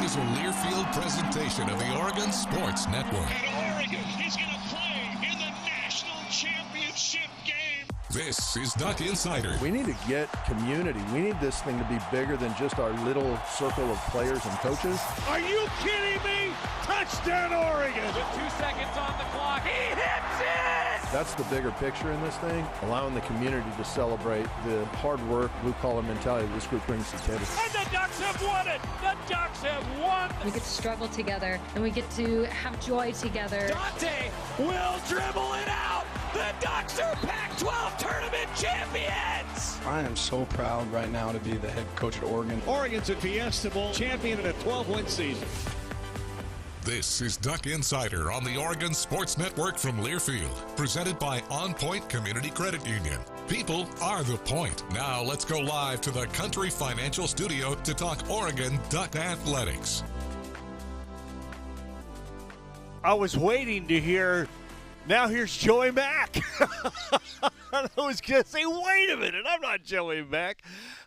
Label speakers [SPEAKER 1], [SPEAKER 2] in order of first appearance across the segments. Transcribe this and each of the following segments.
[SPEAKER 1] is a Learfield presentation of the Oregon Sports Network.
[SPEAKER 2] And Oregon is going to play in the national championship game.
[SPEAKER 1] This is Duck Insider.
[SPEAKER 3] We need to get community. We need this thing to be bigger than just our little circle of players and coaches.
[SPEAKER 2] Are you kidding me? Touchdown, Oregon.
[SPEAKER 4] With 2 seconds on the clock, he hits it!
[SPEAKER 3] That's the bigger picture in this thing, allowing the community to celebrate the hard work, blue-collar mentality this group brings to the table.
[SPEAKER 4] And the Ducks have won it! The Ducks have won!
[SPEAKER 5] We get to struggle together, and we get to have joy together.
[SPEAKER 4] Dante will dribble it out! The Ducks are Pac-12 tournament champions!
[SPEAKER 6] I am so proud right now to be the head coach at Oregon.
[SPEAKER 2] Oregon's a Fiesta Bowl champion in a 12-win season.
[SPEAKER 1] This is Duck Insider on the Oregon Sports Network from Learfield, presented by OnPoint Community Credit Union. People are the point. Now let's go live to the Country Financial Studio to talk Oregon Duck Athletics.
[SPEAKER 7] I was waiting to hear, now here's Joey Mack. I was going to say, wait a minute, I'm not Joey Mack.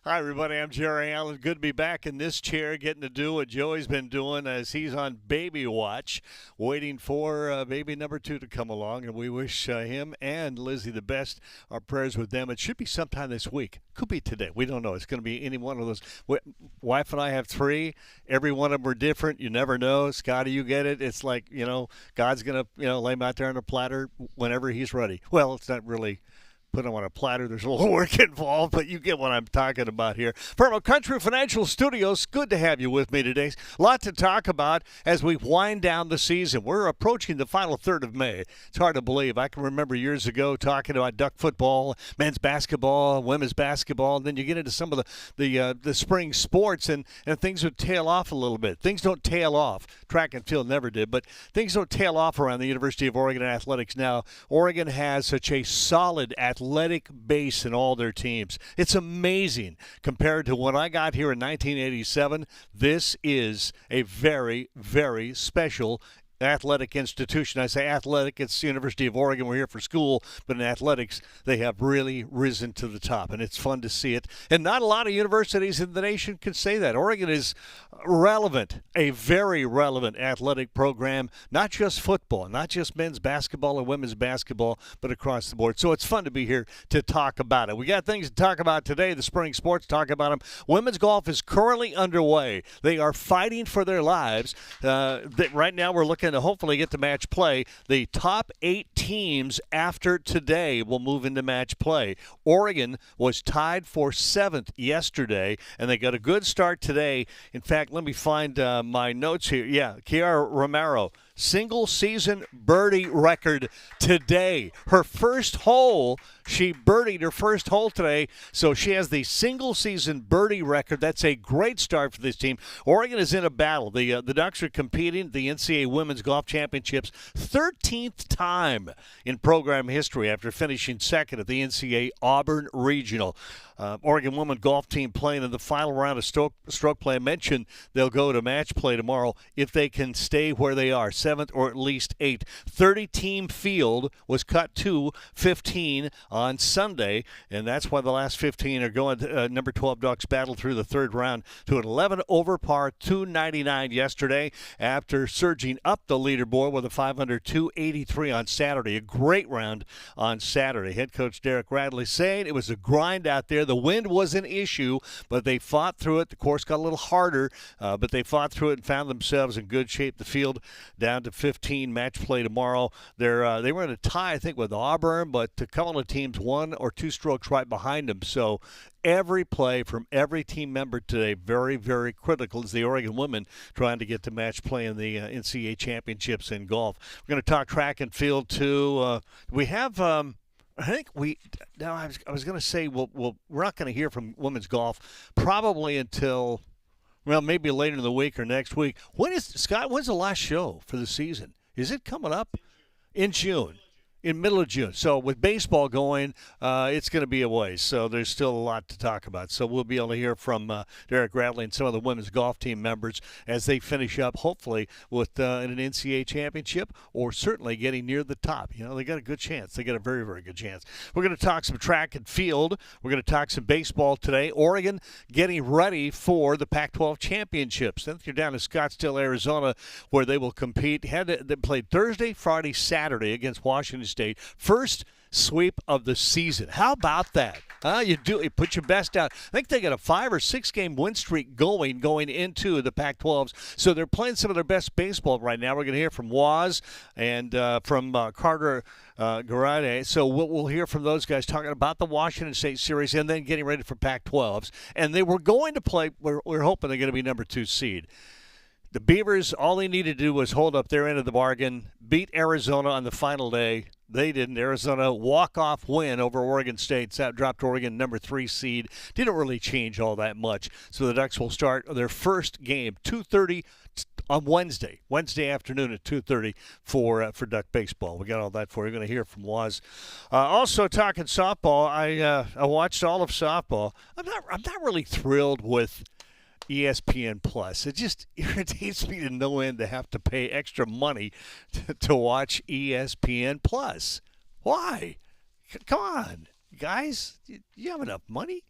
[SPEAKER 7] Hi, everybody. I'm Jerry Allen. Good to be back in this chair, getting to do what Joey's been doing as he's on baby watch, waiting for baby number 2 to come along. And we wish him and Lizzie the best. Our prayers with them. It should be sometime this week. Could be today. We don't know. It's going to be any one of those. Wife and I have 3. Every one of them are different. You never know. Scotty, you get it. It's like, God's going to, lay him out there on a platter whenever he's ready. Well, it's not really put them on a platter. There's a little work involved, but you get what I'm talking about here. From our Country Financial Studios, good to have you with me today. A lot to talk about as we wind down the season. We're approaching the final third of May. It's hard to believe. I can remember years ago talking about Duck football, men's basketball, women's basketball, and then you get into some of the spring sports, and things would tail off a little bit. Things don't tail off. Track and field never did, but things don't tail off around the University of Oregon athletics now. Oregon has such a solid athletic base in all their teams. It's amazing compared to when I got here in 1987. This is a very, very special athletic institution. I say athletic, it's the University of Oregon. We're here for school, but in athletics, they have really risen to the top, and it's fun to see it. And not a lot of universities in the nation can say that. Oregon is relevant, a very relevant athletic program, not just football, not just men's basketball or women's basketball, but across the board. So it's fun to be here to talk about it. We got things to talk about today, the spring sports, talk about them. Women's golf is currently underway. They are fighting for their lives. Right now we're looking to hopefully get to match play. The top 8 teams after today will move into match play. Oregon was tied for 7th yesterday, and they got a good start today. In fact, let me find my notes here. Yeah, Kiara Romero, single-season birdie record today. Her first hole, she birdied her first hole today, so she has the single-season birdie record. That's a great start for this team. Oregon is in a battle. The Ducks are competing at the NCAA Women's Golf Championships 13th time in program history after finishing second at the NCAA Auburn Regional. Oregon women golf team playing in the final round of stroke play. I mentioned they'll go to match play tomorrow if they can stay where they are, 7th or at least 8th. 30-team field was cut to 15 on Sunday, and that's why the last 15 are going. Number 12 Ducks battled through the third round to an 11 over par 299 yesterday after surging up the leaderboard with a 500 283 on Saturday. A great round on Saturday. Head coach Derek Radley saying it was a grind out there. The wind was an issue, but they fought through it. The course got a little harder, but they fought through it and found themselves in good shape. The field down to 15, match play tomorrow. They were in a tie, I think, with Auburn, but a couple of teams 1 or 2 strokes right behind them. So every play from every team member today, very, very critical as the Oregon women trying to get to match play in the NCAA championships in golf. We're going to talk track and field, too. We have... I was going to say we're not going to hear from women's golf probably until, maybe later in the week or next week. When's the last show for the season? Is it coming up? In June. in middle of June. So with baseball going, it's going to be a ways. So there's still a lot to talk about. So we'll be able to hear from Derek Radley and some of the women's golf team members as they finish up, hopefully, with an NCAA championship or certainly getting near the top. You know, they got a good chance. They got a very, very good chance. We're going to talk some track and field. We're going to talk some baseball today. Oregon getting ready for the Pac-12 championships. Then you're down in Scottsdale, Arizona, where they will compete. They played Thursday, Friday, Saturday against Washington State. First sweep of the season. How about that? You put your best out. I think they got a 5 or 6 game win streak going into the Pac-12s. So they're playing some of their best baseball right now. We're going to hear from Waz and from Carter Garade. So we'll hear from those guys talking about the Washington State series and then getting ready for Pac-12s. And they were going to play. We're hoping they're going to be number 2 seed. The Beavers, all they needed to do was hold up their end of the bargain, beat Arizona on the final day. They didn't. Arizona walk-off win over Oregon State. That dropped Oregon number 3 seed. Didn't really change all that much. So the Ducks will start their first game 2:30 on Wednesday afternoon at 2:30 for Duck baseball. We got all that for you. You're going to hear from Waz. Also talking softball. I watched all of softball. I'm not really thrilled with ESPN Plus. It just irritates me to no end to have to pay extra money to watch ESPN Plus. Why? Come on, guys. You have enough money?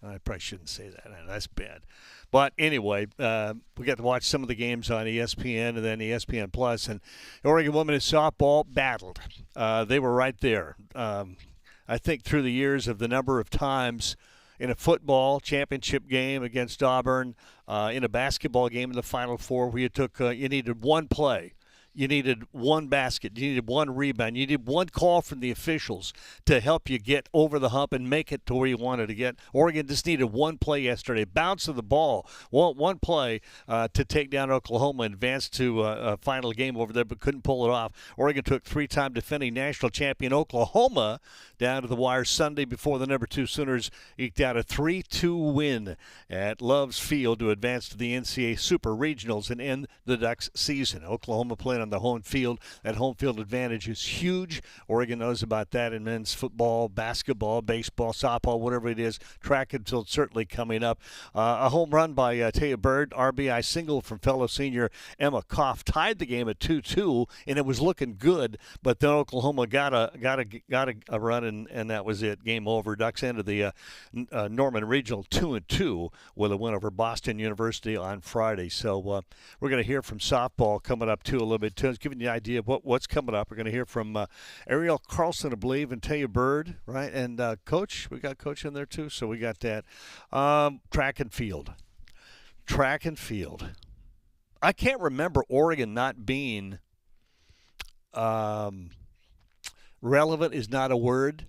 [SPEAKER 7] I probably shouldn't say that. That's bad. But anyway, we got to watch some of the games on ESPN and then ESPN Plus. And Oregon women's softball battled. They were right there. I think through the years of the number of times in a football championship game against Auburn, in a basketball game in the Final Four where you needed one play. You needed one basket. You needed one rebound. You needed one call from the officials to help you get over the hump and make it to where you wanted to get. Oregon just needed one play yesterday. Bounce of the ball. One play to take down Oklahoma and advance to a final game over there, but couldn't pull it off. Oregon took 3-time defending national champion Oklahoma down to the wire Sunday before the number 2 Sooners eked out a 3-2 win at Love's Field to advance to the NCAA Super Regionals and end the Ducks season. Oklahoma playing on the home field. That home field advantage is huge. Oregon knows about that in men's football, basketball, baseball, softball, whatever it is. Track and field certainly coming up. A home run by Taya Bird, RBI single from fellow senior Emma Koff tied the game at 2-2, and it was looking good. But then Oklahoma got a run, and that was it. Game over. Ducks ended the Norman Regional 2-2 with a win over Boston University on Friday. So we're going to hear from softball coming up too a little bit. Giving you an idea of what's coming up. We're going to hear from Ariel Carlson, I believe, and Taya Bird, right? And Coach. We got Coach in there, too, so we got that. Track and field. I can't remember Oregon not being relevant is not a word.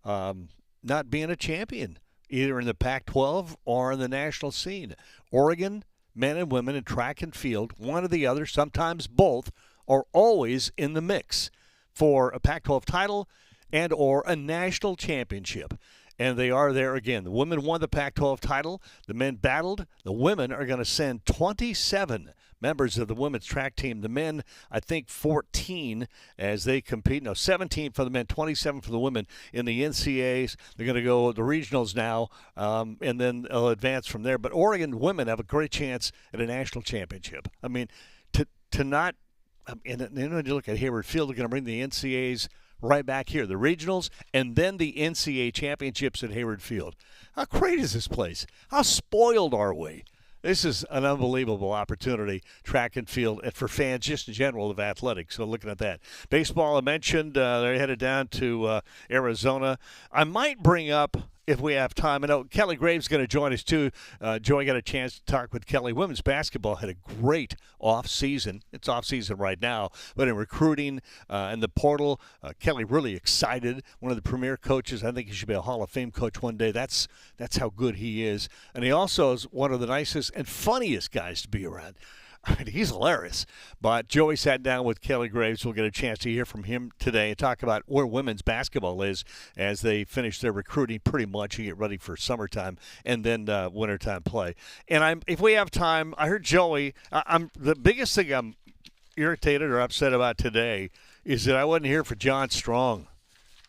[SPEAKER 7] Not being a champion, either in the Pac-12 or in the national scene. Oregon, men and women in track and field, one or the other, sometimes both, are always in the mix for a Pac-12 title and or a national championship. And they are there again. The women won the Pac-12 title. The men battled. The women are going to send 27 members of the women's track team. The men, I think 14 as they compete. No, 17 for the men, 27 for the women in the NCAAs. They're going to go the regionals now, and then they'll advance from there. But Oregon women have a great chance at a national championship. I mean, to not – and then when you look at Hayward Field, they're going to bring the NCAAs right back here, the regionals, and then the NCAA championships at Hayward Field. How great is this place? How spoiled are we? This is an unbelievable opportunity, track and field, and for fans just in general of athletics. So looking at that. Baseball, I mentioned, they're headed down to Arizona. I might bring up, if we have time, I know Kelly Graves is going to join us too. Joey got a chance to talk with Kelly. Women's basketball had a great off-season. It's off-season right now, but in recruiting and the portal, Kelly really excited. One of the premier coaches. I think he should be a Hall of Fame coach one day. That's how good he is. And he also is one of the nicest and funniest guys to be around. I mean, he's hilarious. But Joey sat down with Kelly Graves. We'll get a chance to hear from him today and talk about where women's basketball is as they finish their recruiting pretty much and get ready for summertime and then wintertime play. And if we have time, I heard Joey. The biggest thing I'm irritated or upset about today is that I wasn't here for John Strong.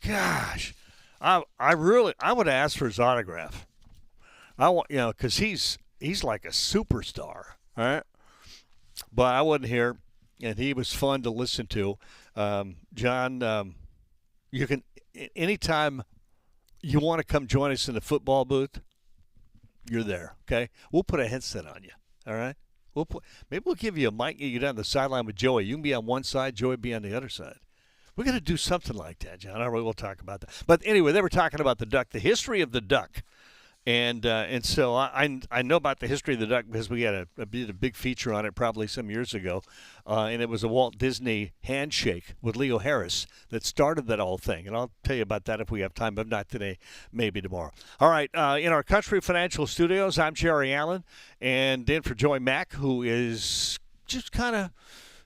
[SPEAKER 7] Gosh, I would ask for his autograph. I want, because he's like a superstar, all right? But I wasn't here, and he was fun to listen to. John, you can anytime you want to come join us in the football booth, you're there. Okay, we'll put a headset on you. All right, maybe we'll give you a mic. You down the sideline with Joey. You can be on one side, Joey be on the other side. We're going to do something like that, John. All right, we'll talk about that. But anyway, they were talking about the duck, the history of the duck. And so I know about the history of the duck because we had did a big feature on it probably some years ago, and it was a Walt Disney handshake with Leo Harris that started that whole thing. And I'll tell you about that if we have time, but not today, maybe tomorrow. All right, in our Country Financial Studios, I'm Jerry Allen, and in for Joy Mack, who is just kind of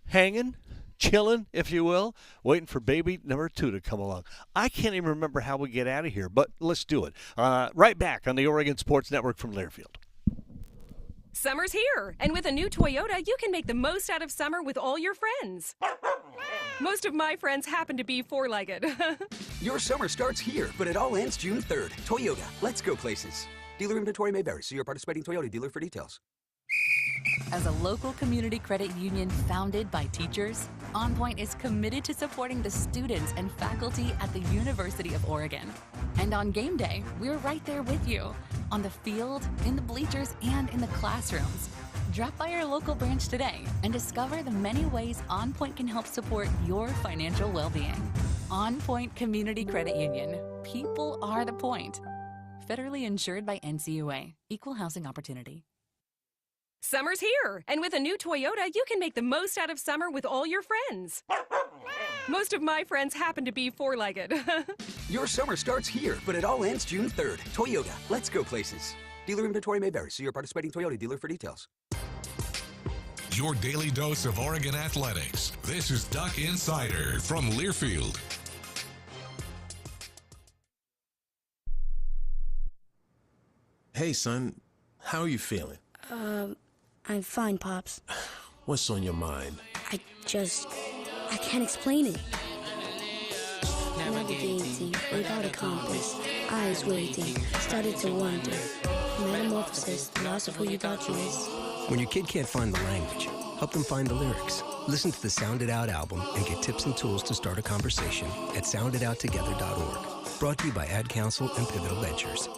[SPEAKER 7] hanging, chilling, if you will, waiting for baby number 2 to come along. I can't even remember how we get out of here, but let's do it. Right back on the Oregon Sports Network from Learfield.
[SPEAKER 8] Summer's here, and with a new Toyota, you can make the most out of summer with all your friends. Most of my friends happen to be four-legged.
[SPEAKER 9] Your summer starts here, but it all ends June 3rd. Toyota, let's go places. Dealer inventory may vary. See your participating Toyota dealer for details.
[SPEAKER 10] As a local community credit union founded by teachers, OnPoint is committed to supporting the students and faculty at the University of Oregon. And on game day, we're right there with you, on the field, in the bleachers, and in the classrooms. Drop by our local branch today and discover the many ways OnPoint can help support your financial well-being. OnPoint Community Credit Union. People are the point. Federally insured by NCUA. Equal housing opportunity.
[SPEAKER 8] Summer's here, and with a new Toyota, you can make the most out of summer with all your friends. Most of my friends happen to be four-legged.
[SPEAKER 9] Your summer starts here, but it all ends June 3rd. Toyota, let's go places. Dealer inventory may vary. See your participating Toyota dealer for details.
[SPEAKER 1] Your daily dose of Oregon athletics. This is Duck Insider from Learfield.
[SPEAKER 11] Hey, son. How are you feeling?
[SPEAKER 12] I'm fine, Pops.
[SPEAKER 11] What's on your mind?
[SPEAKER 12] I can't explain it. Navigating without a compass, eyes waiting, started to wonder. Metamorphosis, the loss of who you thought you was.
[SPEAKER 13] When your kid can't find the language, help them find the lyrics. Listen to the Sound It Out album and get tips and tools to start a conversation at sounditouttogether.org. Brought to you by Ad Council and Pivotal Ventures.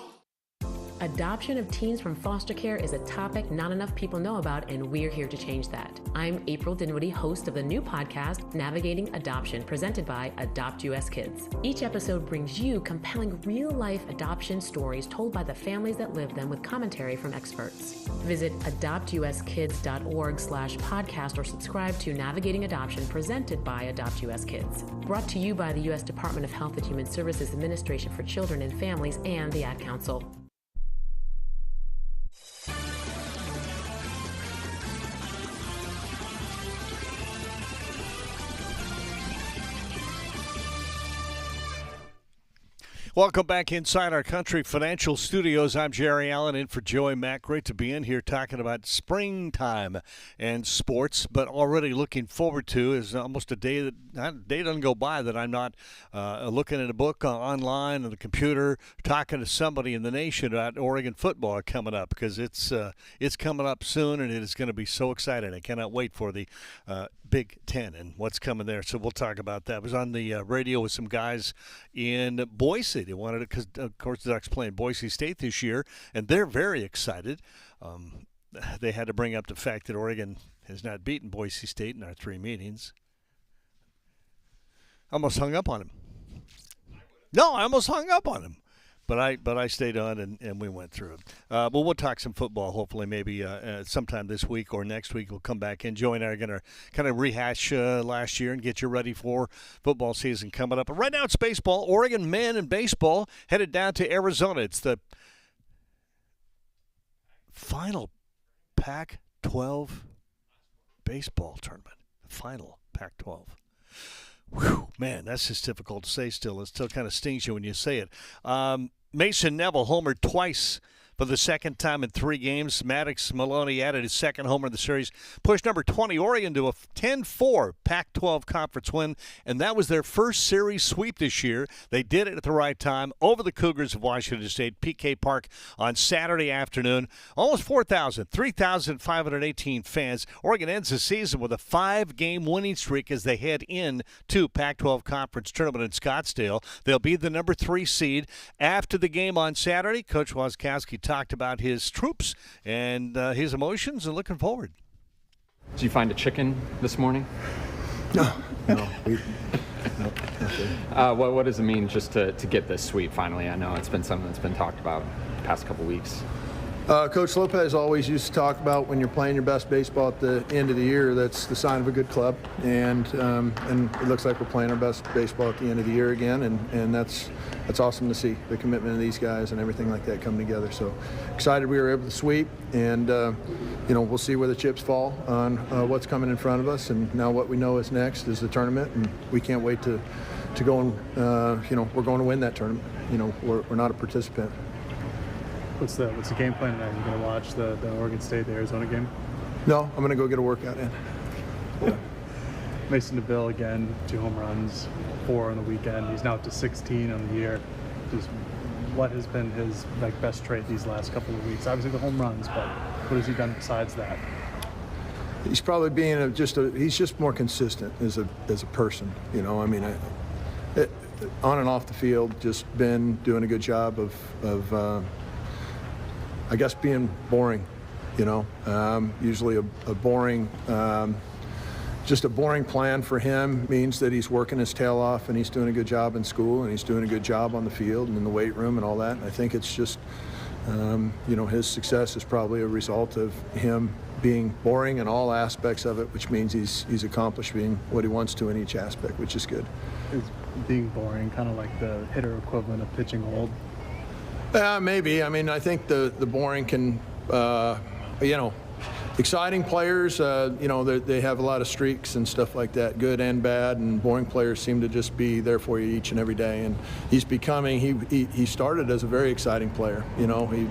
[SPEAKER 14] Adoption of teens from foster care is a topic not enough people know about, and we're here to change that. I'm April Dinwiddie, host of the new podcast, Navigating Adoption, presented by Adopt US Kids. Each episode brings you compelling real-life adoption stories told by the families that live them with commentary from experts. Visit adoptuskids.org/podcast or subscribe to Navigating Adoption, presented by Adopt US Kids. Brought to you by the U.S. Department of Health and Human Services Administration for Children and Families and the Ad Council.
[SPEAKER 7] Welcome back inside our Country Financial Studios. I'm Jerry Allen, in for Joey Mack. Great to be in here talking about springtime and sports, but already looking forward to is almost a day doesn't go by that I'm not looking at a book online on the computer, talking to somebody in the nation about Oregon football coming up, because it's coming up soon, and it is going to be so exciting. I cannot wait for the Big Ten and what's coming there. So we'll talk about that. I was on the radio with some guys in Boise. They wanted it because, of course, the Ducks playing Boise State this year, and they're very excited. They had to bring up the fact that Oregon has not beaten Boise State in our 3 meetings. I almost hung up on him. No, I almost hung up on him. But I stayed on, and we went through it. But we'll talk some football, hopefully, maybe sometime this week or next week. We'll come back in. Joey and I are going to kind of rehash last year and get you ready for football season coming up. But right now it's baseball. Oregon men in baseball headed down to Arizona. It's the final Pac-12 baseball tournament. The final Pac-12. Whew, man, that's just difficult to say still. It still kind of stings you when you say it. Mason Neville homered twice for the second time in 3 games. Maddox Maloney added his second homer in the series, pushed number 20 Oregon to a 10-4 Pac-12 conference win, and that was their first series sweep this year. They did it at the right time over the Cougars of Washington State, PK Park on Saturday afternoon. Almost 3,518 fans. Oregon ends the season with a 5-game winning streak as they head in to Pac-12 Conference Tournament in Scottsdale. They'll be the number 3 seed. After the game on Saturday, Coach Wasikowski talked about his troops and his emotions and looking forward.
[SPEAKER 15] Did you find a chicken this morning?
[SPEAKER 3] No.
[SPEAKER 15] What does it mean just to get this sweep finally? I know it's been something that's been talked about the past couple weeks.
[SPEAKER 3] Coach Lopez always used to talk about when you're playing your best baseball at the end of the year, that's the sign of a good club. And it looks like we're playing our best baseball at the end of the year again, and that's awesome to see, the commitment of these guys and everything like that come together. So excited we were able to sweep, and we'll see where the chips fall on what's coming in front of us. And now what we know is next is the tournament, and we can't wait to go and we're going to win that tournament. We're not a participant.
[SPEAKER 16] What's the game plan tonight? Are you going to watch the Oregon State, the Arizona game?
[SPEAKER 3] No, I'm going to go get a workout in. Yeah.
[SPEAKER 16] Mason DeVille again, 2 home runs, 4 on the weekend. He's now up to 16 on the year. Just what has been his best trait these last couple of weeks? Obviously the home runs, but what has he done besides that?
[SPEAKER 3] He's probably being he's just more consistent as a person. On and off the field, just been doing a good job of I guess being boring, usually a boring, just a boring plan for him means that he's working his tail off and he's doing a good job in school and he's doing a good job on the field and in the weight room and all that. And I think it's just, his success is probably a result of him being boring in all aspects of it, which means he's accomplishing what he wants to in each aspect, which is good.
[SPEAKER 16] Is being boring kind of like the hitter equivalent of pitching old?
[SPEAKER 3] Maybe. I think the boring can, exciting players, they have a lot of streaks and stuff like that, good and bad, and boring players seem to just be there for you each and every day. And he's becoming, he started as a very exciting player, and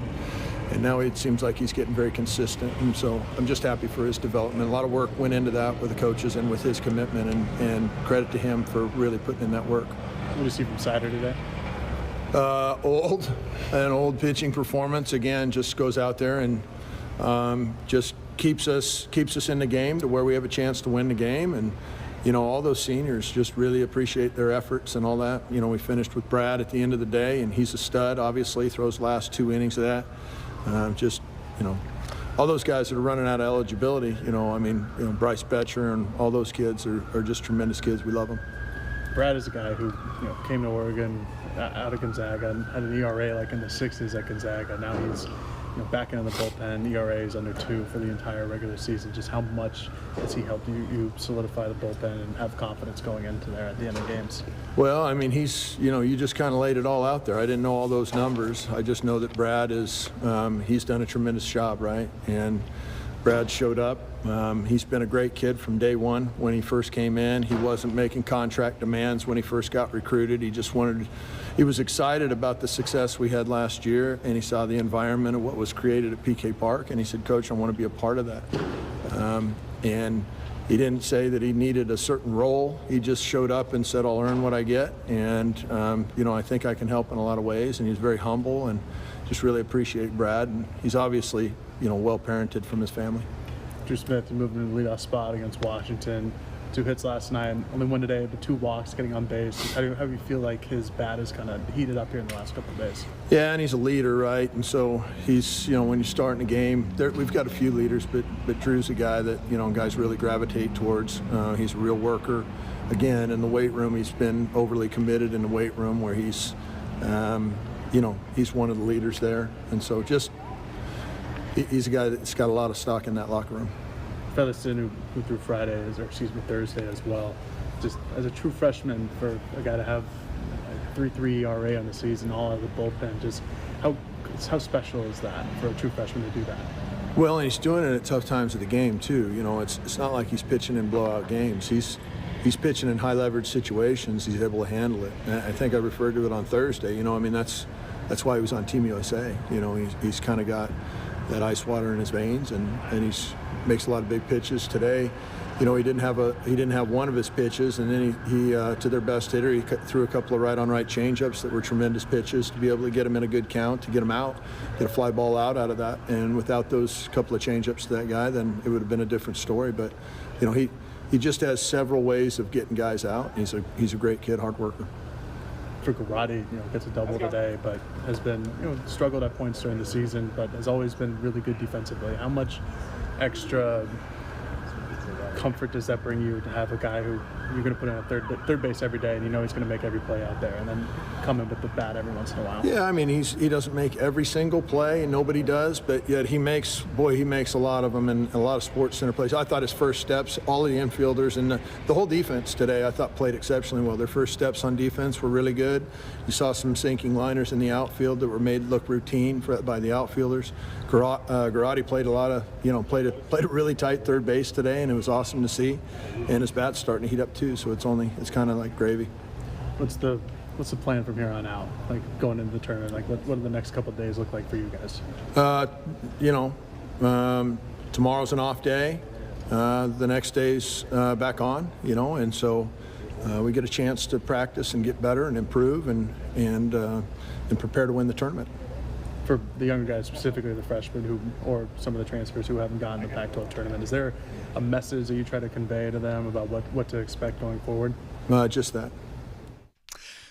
[SPEAKER 3] now it seems like he's getting very consistent. And so I'm just happy for his development. A lot of work went into that with the coaches and with his commitment, and credit to him for really putting in that work.
[SPEAKER 16] What do you see from Sider today?
[SPEAKER 3] Old pitching performance again, just goes out there and just keeps us in the game to where we have a chance to win the game. And all those seniors just really appreciate their efforts and all that. We finished with Brad at the end of the day, and he's a stud, obviously, throws the last 2 innings of that. All those guys that are running out of eligibility, Bryce Betcher and all those kids are just tremendous kids. We love them.
[SPEAKER 16] Brad is a guy who came to Oregon out of Gonzaga and had an ERA like in the 60s at Gonzaga. Now he's back in the bullpen. ERA is under 2 for the entire regular season. Just how much has he helped you solidify the bullpen and have confidence going into there at the end of games?
[SPEAKER 3] Well, he's, you just kind of laid it all out there. I didn't know all those numbers. I just know that Brad is, he's done a tremendous job, right? And Brad showed up. He's been a great kid from day one when he first came in. He wasn't making contract demands when he first got recruited. He was excited about the success we had last year, and he saw the environment of what was created at PK Park, and he said, Coach, I want to be a part of that. And he didn't say that he needed a certain role. He just showed up and said, I'll earn what I get, and I think I can help in a lot of ways. And he's very humble, and just really appreciate Brad. And he's obviously well parented from his family.
[SPEAKER 16] Drew Smith, you moved into the leadoff spot against Washington. 2 hits last night, only 1 today, but 2 walks, getting on base. How do you feel like his bat is kind of heated up here in the last couple of days?
[SPEAKER 3] Yeah, and he's a leader, right? And so he's, when you're starting a game, we've got a few leaders, but Drew's a guy that, guys really gravitate towards. He's a real worker. Again, in the weight room, he's been overly committed in the weight room where he's, he's one of the leaders there. And so he's a guy that's got a lot of stock in that locker room.
[SPEAKER 16] Featherston, who threw Thursday as well. Just as a true freshman, for a guy to have a 3.3 ERA on the season, all out of the bullpen, just how special is that for a true freshman to do that?
[SPEAKER 3] Well, and he's doing it at tough times of the game too. It's not like he's pitching in blowout games. He's pitching in high leverage situations. He's able to handle it. And I think I referred to it on Thursday. that's why he was on Team USA. You know, he's kind of got that ice water in his veins, and he's makes a lot of big pitches today. You know, he didn't have one of his pitches, and then he to their best hitter, he threw a couple of right-on-right changeups that were tremendous pitches to be able to get him in a good count, to get him out, get a fly ball out of that. And without those couple of changeups to that guy, then it would have been a different story. But you know, he just has several ways of getting guys out. He's a great kid, hard worker.
[SPEAKER 16] For Garrotti, you know, gets a double today, but has been, you know, struggled at points during the season, but has always been really good defensively. How much extra comfort does that bring you to have a guy who you're going to put in at third base every day, and you know he's going to make every play out there, and then come in with the bat every once in a while?
[SPEAKER 3] Yeah, I mean, he doesn't make every single play, and nobody does, but yet he makes a lot of them, and a lot of Sports Center plays. I thought his first steps, all of the infielders and the whole defense today, I thought played exceptionally well. Their first steps on defense were really good. You saw some sinking liners in the outfield that were made look routine by the outfielders. Garrotti played a lot of, you know, played a really tight third base today, and it was awesome to see. And his bat's starting to heat up too, so it's kind of like gravy.
[SPEAKER 16] What's the plan from here on out? Like going into the tournament, like what do the next couple of days look like for you guys?
[SPEAKER 3] You know, tomorrow's an off day. The next day's back on. You know, and so we get a chance to practice and get better and improve and prepare to win the tournament.
[SPEAKER 16] For the younger guys, specifically the freshmen or some of the transfers who haven't gotten the Pac-12 tournament, is there a message that you try to convey to them about what to expect going forward?
[SPEAKER 3] Just that.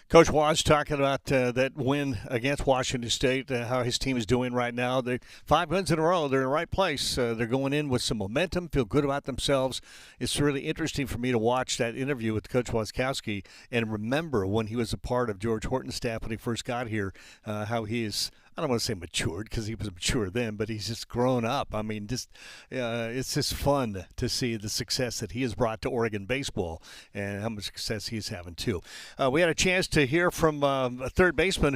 [SPEAKER 7] Coach Waz talking about that win against Washington State, how his team is doing right now. They're 5 wins in a row. They're in the right place. They're going in with some momentum, feel good about themselves. It's really interesting for me to watch that interview with Coach Waskowski and remember when he was a part of George Horton's staff when he first got here, how he is, I don't want to say matured because he was mature then, but he's just grown up. I mean, it's just fun to see the success that he has brought to Oregon baseball and how much success he's having too. We had a chance to hear from a third baseman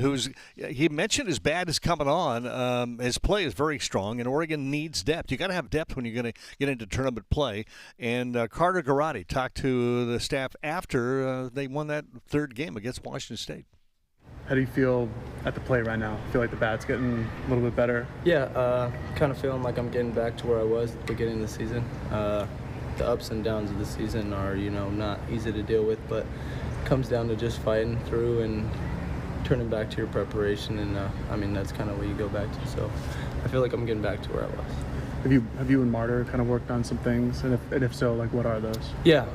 [SPEAKER 7] he mentioned his bat is coming on. His play is very strong, and Oregon needs depth. You got to have depth when you're going to get into tournament play. And Carter Garrotti talked to the staff after they won that third game against Washington State.
[SPEAKER 16] How do you feel at the plate right now? Feel like the bat's getting a little bit better?
[SPEAKER 17] Yeah, kind of feeling like I'm getting back to where I was at the beginning of the season. The ups and downs of the season are, you know, not easy to deal with, but it comes down to just fighting through and turning back to your preparation, and I mean, that's kind of what you go back to. So I feel like I'm getting back to where I was.
[SPEAKER 16] Have you and Martyr kind of worked on some things, and if so, like what are those?
[SPEAKER 17] Yeah,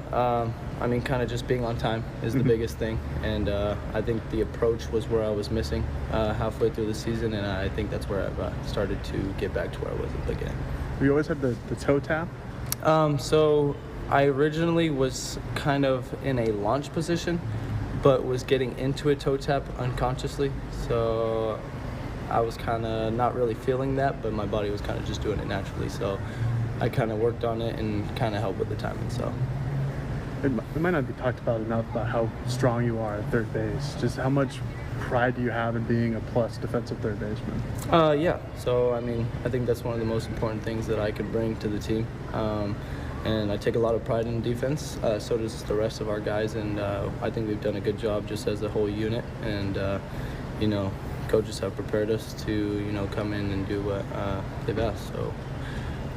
[SPEAKER 17] I mean, kind of just being on time is the biggest thing, and I think the approach was where I was missing halfway through the season, and I think that's where I've started to get back to where I was at the beginning.
[SPEAKER 16] Have you always had the toe tap?
[SPEAKER 17] So I originally was kind of in a launch position, but was getting into a toe tap unconsciously, so I was kind of not really feeling that, but my body was kind of just doing it naturally. So I kind of worked on it and kind of helped with the timing. So
[SPEAKER 16] it might not be talked about enough about how strong you are at third base. Just how much pride do you have in being a plus defensive third baseman?
[SPEAKER 17] Yeah. So I mean, I think that's one of the most important things that I could bring to the team. And I take a lot of pride in defense. So does the rest of our guys, and I think we've done a good job just as a whole unit. And you know, coaches have prepared us to, you know, come in and do what they've asked. So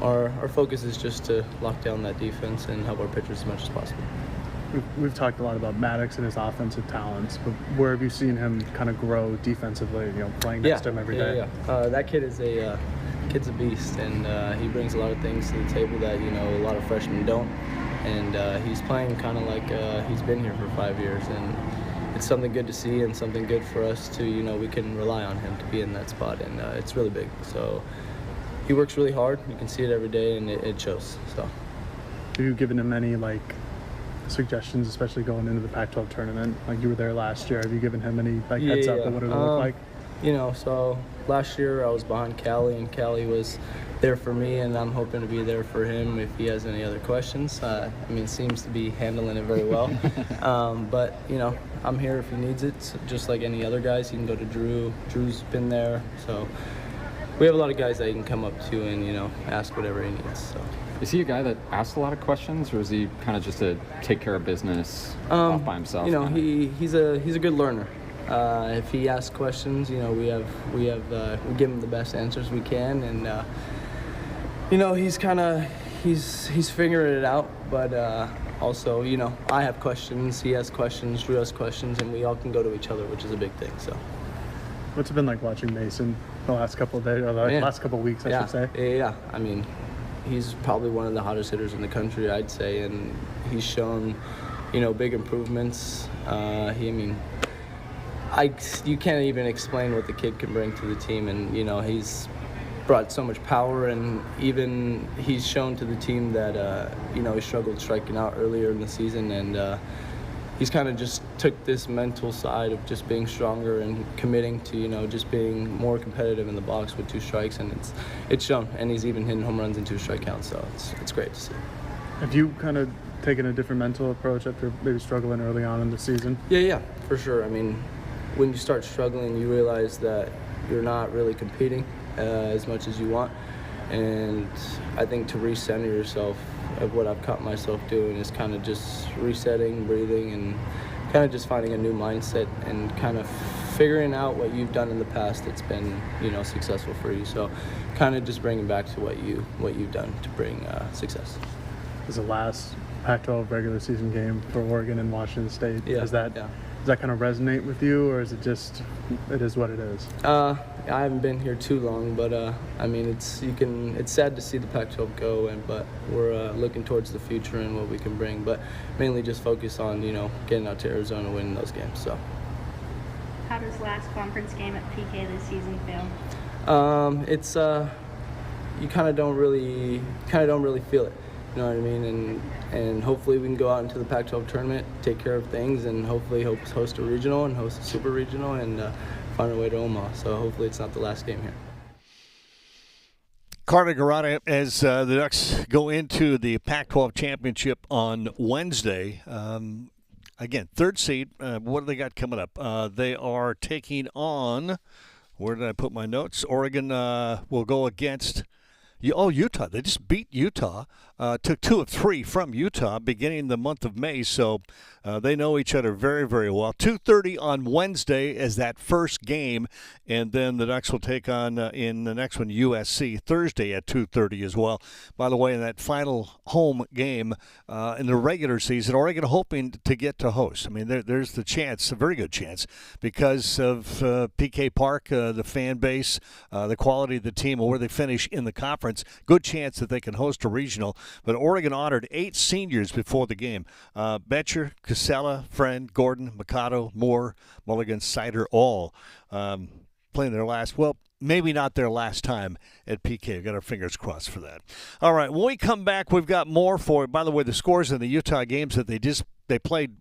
[SPEAKER 17] our focus is just to lock down that defense and help our pitchers as much as possible.
[SPEAKER 16] We've talked a lot about Maddox and his offensive talents, but where have you seen him kind of grow defensively, you know, playing next to him every day?
[SPEAKER 17] That kid is kid's a beast, and he brings a lot of things to the table that, you know, a lot of freshmen don't. And he's playing kind of like he's been here for 5 years, and it's something good to see and something good for us to, you know, we can rely on him to be in that spot, and it's really big. So he works really hard. You can see it every day, and it shows. So
[SPEAKER 16] have you given him any, like, suggestions, especially going into the Pac-12 tournament? Like, you were there last year. Have you given him any, like, heads up on what it would look like?
[SPEAKER 17] You know, so last year I was behind Callie, and Callie was there for me, and I'm hoping to be there for him if he has any other questions. I mean, seems to be handling it very well. But, you know, I'm here if he needs it, so just like any other guys. He can go to Drew. Drew's been there. So we have a lot of guys that he can come up to and, you know, ask whatever he needs. So.
[SPEAKER 15] Is he a guy that asks a lot of questions, or is he kind of just a take care of business off by himself?
[SPEAKER 17] You know, he's a good learner. If he asks questions, you know, we give him the best answers we can, and you know, he's figuring it out, but also, you know, I have questions, he has questions, Drew has questions, and we all can go to each other, which is a big thing. So,
[SPEAKER 16] what's it been like watching Mason the last couple of days, or the last couple of weeks, I should say?
[SPEAKER 17] Yeah. I mean, he's probably one of the hottest hitters in the country, I'd say, and he's shown, you know, big improvements. You can't even explain what the kid can bring to the team, and you know, he's brought so much power, and even he's shown to the team that you know, he struggled striking out earlier in the season, and he's kind of just took this mental side of just being stronger and committing to, you know, just being more competitive in the box with 2 strikes, and it's shown, and he's even hitting home runs in 2 strike counts, so it's great to see.
[SPEAKER 16] Have you kind of taken a different mental approach after maybe struggling early on in the season?
[SPEAKER 17] Yeah, for sure. I mean, when you start struggling, you realize that you're not really competing as much as you want, and I think to recenter yourself, of what I've caught myself doing, is kind of just resetting, breathing, and kind of just finding a new mindset and kind of figuring out what you've done in the past that's been, you know, successful for you. So kind of just bringing back to what you've done to bring success.
[SPEAKER 16] Is the last Pac-12 regular season game for Oregon and Washington State. Does that kind of resonate with you, or is it just, it is what it is?
[SPEAKER 17] I haven't been here too long, but I mean, it's sad to see the Pac-12 go, but we're looking towards the future and what we can bring, but mainly just focus on, you know, getting out to Arizona, winning those games. So,
[SPEAKER 18] how does last conference game at PK this season feel?
[SPEAKER 17] It's you kind of don't really feel it. You know what I mean? And hopefully we can go out into the Pac-12 tournament, take care of things, and hopefully host a regional and host a super regional, and find our way to Omaha. So hopefully it's not the last game here.
[SPEAKER 7] Carter Garada, as the Ducks go into the Pac-12 championship on Wednesday. Again, 3rd seed. What do they got coming up? They are taking on, where did I put my notes? Oregon will go against Utah. They just beat Utah. Took 2 of 3 from Utah beginning the month of May, so they know each other very, very well. 2:30 on Wednesday is that first game, and then the Ducks will take on, in the next one, USC Thursday at 2:30 as well. By the way, in that final home game in the regular season, Oregon hoping to get to host. I mean, there's the chance, a very good chance, because of PK Park, the fan base, the quality of the team, or where they finish in the conference. Good chance that they can host a regional. But Oregon honored 8 seniors before the game. Betcher, Casella, Friend, Gordon, Mikado, Moore, Mulligan, Sider, all playing their last, well, maybe not their last time at PK. We've got our fingers crossed for that. All right, when we come back, we've got more for you. By the way, the scores in the Utah games that they played,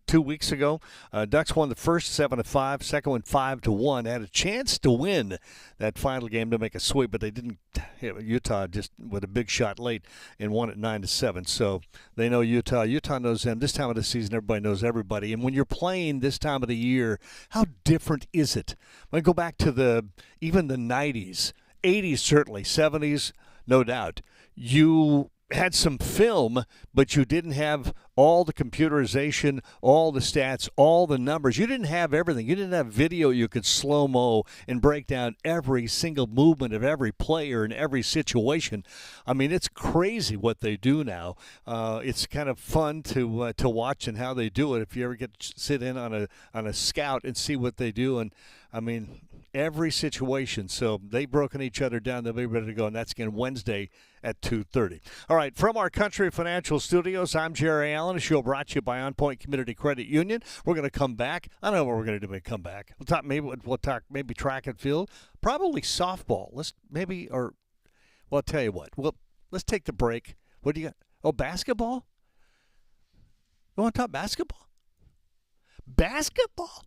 [SPEAKER 7] 2 weeks ago. Ducks won the first 7-5, second one 5-1. Had a chance to win that final game to make a sweep, but they didn't. Utah just with a big shot late and won it 9-7. So they know Utah. Utah knows them. This time of the season, everybody knows everybody. And when you're playing this time of the year, how different is it? I go back to even the 90s, 80s certainly, 70s, no doubt. You had some film, but you didn't have all the computerization, all the stats, all the numbers. You didn't have everything. You didn't have video you could slow-mo and break down every single movement of every player in every situation. I mean, it's crazy what they do now. It's kind of fun to watch and how they do it. If you ever get to sit in on a scout and see what they do, and I mean, every situation. So they've broken each other down. They'll be ready to go, and that's again Wednesday at 2:30. All right, from our Country Financial Studios, I'm Jerry Allen. A show brought to you by OnPoint Community Credit Union. We're going to come back. I don't know what we're going to do when we come back. We'll talk maybe track and field, probably softball. I'll tell you what. Let's take the break. What do you got? Oh, basketball? You want to talk basketball? Basketball?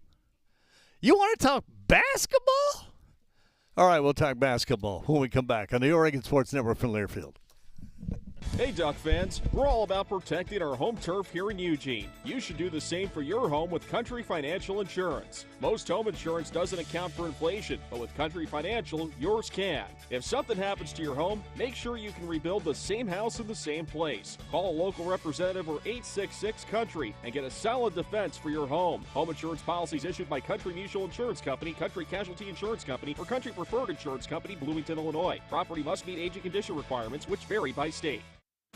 [SPEAKER 7] You want to talk basketball? All right, we'll talk basketball when we come back on the Oregon Sports Network from Learfield.
[SPEAKER 19] Hey Duck fans, we're all about protecting our home turf here in Eugene. You should do the same for your home with Country Financial Insurance. Most home insurance doesn't account for inflation, but with Country Financial, yours can. If something happens to your home, make sure you can rebuild the same house in the same place. Call a local representative or 866-COUNTRY and get a solid defense for your home. Home insurance policies issued by Country Mutual Insurance Company, Country Casualty Insurance Company, or Country Preferred Insurance Company, Bloomington, Illinois. Property must meet age and condition requirements, which vary by state.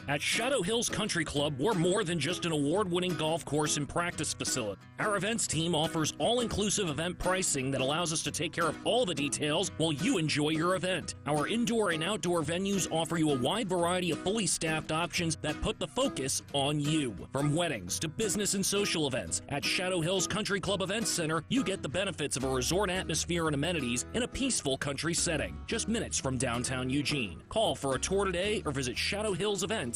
[SPEAKER 20] At Shadow Hills Country Club, we're more than just an award-winning golf course and practice facility. Our events team offers all-inclusive event pricing that allows us to take care of all the details while you enjoy your event. Our indoor and outdoor venues offer you a wide variety of fully staffed options that put the focus on you. From weddings to business and social events, at Shadow Hills Country Club Events Center, you get the benefits of a resort atmosphere and amenities in a peaceful country setting, just minutes from downtown Eugene. Call for a tour today or visit shadowhillsevents.com.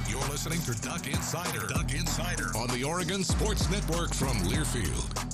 [SPEAKER 1] You're listening to Duck Insider. Duck Insider on the Oregon Sports Network from Learfield.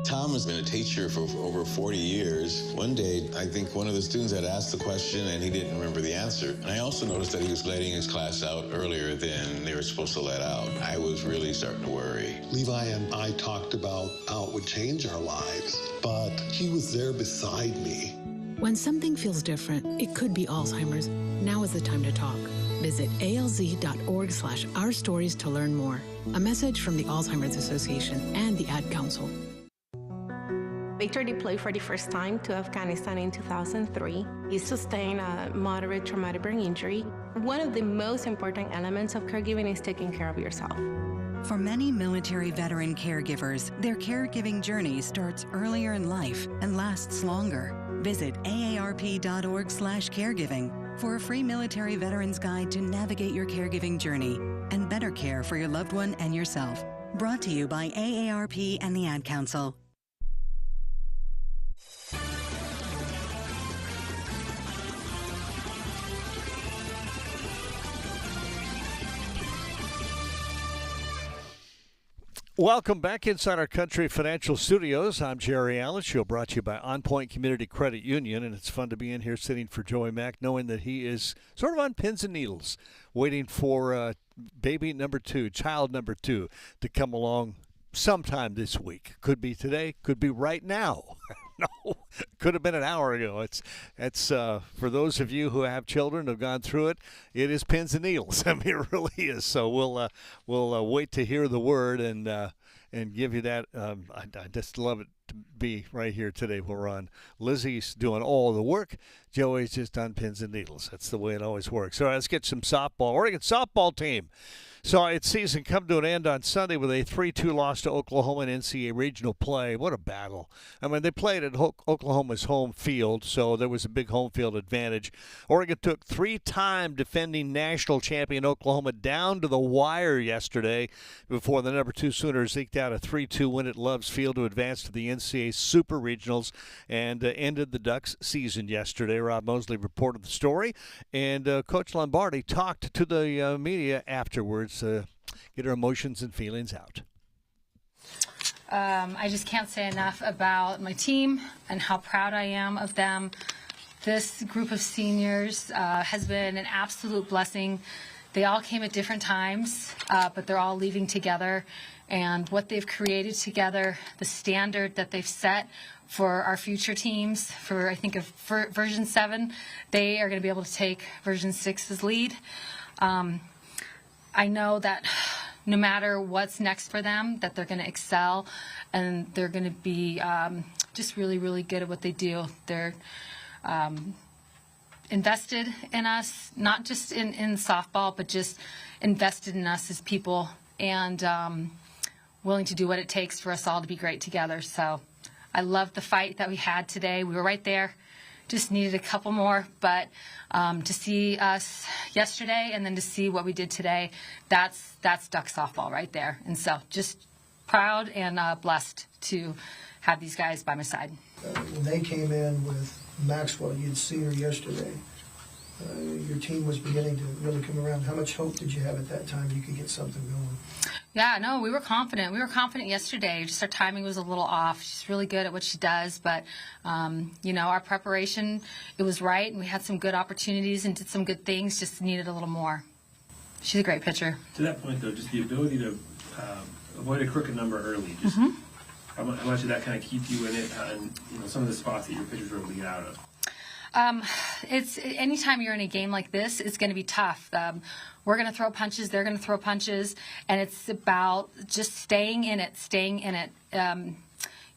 [SPEAKER 21] Tom has been a teacher for over 40 years. One day, I think one of the students had asked the question and he didn't remember the answer. And I also noticed that he was letting his class out earlier than they were supposed to let out. I was really starting to worry.
[SPEAKER 22] Levi and I talked about how it would change our lives, but he was there beside me.
[SPEAKER 23] When something feels different, it could be Alzheimer's. Now is the time to talk. Visit alz.org/ourstories to learn more. A message from the Alzheimer's Association and the Ad Council.
[SPEAKER 24] Victor deployed for the first time to Afghanistan in 2003. He sustained a moderate traumatic brain injury. One of the most important elements of caregiving is taking care of yourself.
[SPEAKER 25] For many military veteran caregivers, their caregiving journey starts earlier in life and lasts longer. Visit aarp.org/caregiving for a free military veterans guide to navigate your caregiving journey and better care for your loved one and yourself. Brought to you by AARP and the Ad Council.
[SPEAKER 7] Welcome back inside our Country Financial Studios. I'm Jerry Allen. Show brought to you by OnPoint Community Credit Union, and it's fun to be in here sitting for Joey Mack, knowing that he is sort of on pins and needles, waiting for baby number two, child number two, to come along sometime this week. Could be today, could be right now. No, could have been an hour ago. It's for those of you who have children, have gone through it. It is pins and needles. I mean, it really is. So we'll wait to hear the word and give you that. I just love it to be right here today. We're on. Lizzie's doing all the work. Joey's just on pins and needles. That's the way it always works. All right, let's get some softball. Oregon softball team saw its season come to an end on Sunday with a 3-2 loss to Oklahoma in NCAA regional play. What a battle. I mean, they played at Oklahoma's home field, so there was a big home field advantage. Oregon took 3-time defending national champion Oklahoma down to the wire yesterday before the number 2 Sooners eked out a 3-2 win at Love's Field to advance to the NCAA Super Regionals and ended the Ducks' season yesterday. Rob Mosley reported the story, and Coach Lombardi talked to the media afterwards. Get her emotions and feelings out.
[SPEAKER 5] I just can't say enough about my team and how proud I am of them. This group of seniors has been an absolute blessing. They all came at different times, but they're all leaving together. And what they've created together, the standard that they've set for our future teams, for I think of version 7, they are going to be able to take version 6's lead. I know that no matter what's next for them, that they're going to excel and they're going to be just really, really good at what they do. They're invested in us, not just in softball, but just invested in us as people and willing to do what it takes for us all to be great together. So I love the fight that we had today. We were right there. Just needed a couple more, but to see us yesterday and then to see what we did today, that's Duck softball right there. And so just proud and blessed to have these guys by my side.
[SPEAKER 26] When they came in with Maxwell, you'd see her yesterday. Your team was beginning to really come around. How much hope did you have at that time you could get something going?
[SPEAKER 5] Yeah, no, we were confident. We were confident yesterday. Just our timing was a little off. She's really good at what she does, but, our preparation, it was right, and we had some good opportunities and did some good things, just needed a little more. She's a great pitcher.
[SPEAKER 2] To that point, though, just the ability to avoid a crooked number early, just how much did that kind of keep you in it, and some of the spots that your pitchers were able to get out of?
[SPEAKER 5] It's anytime you're in a game like this, it's going to be tough. We're going to throw punches, they're going to throw punches, and it's about just staying in it.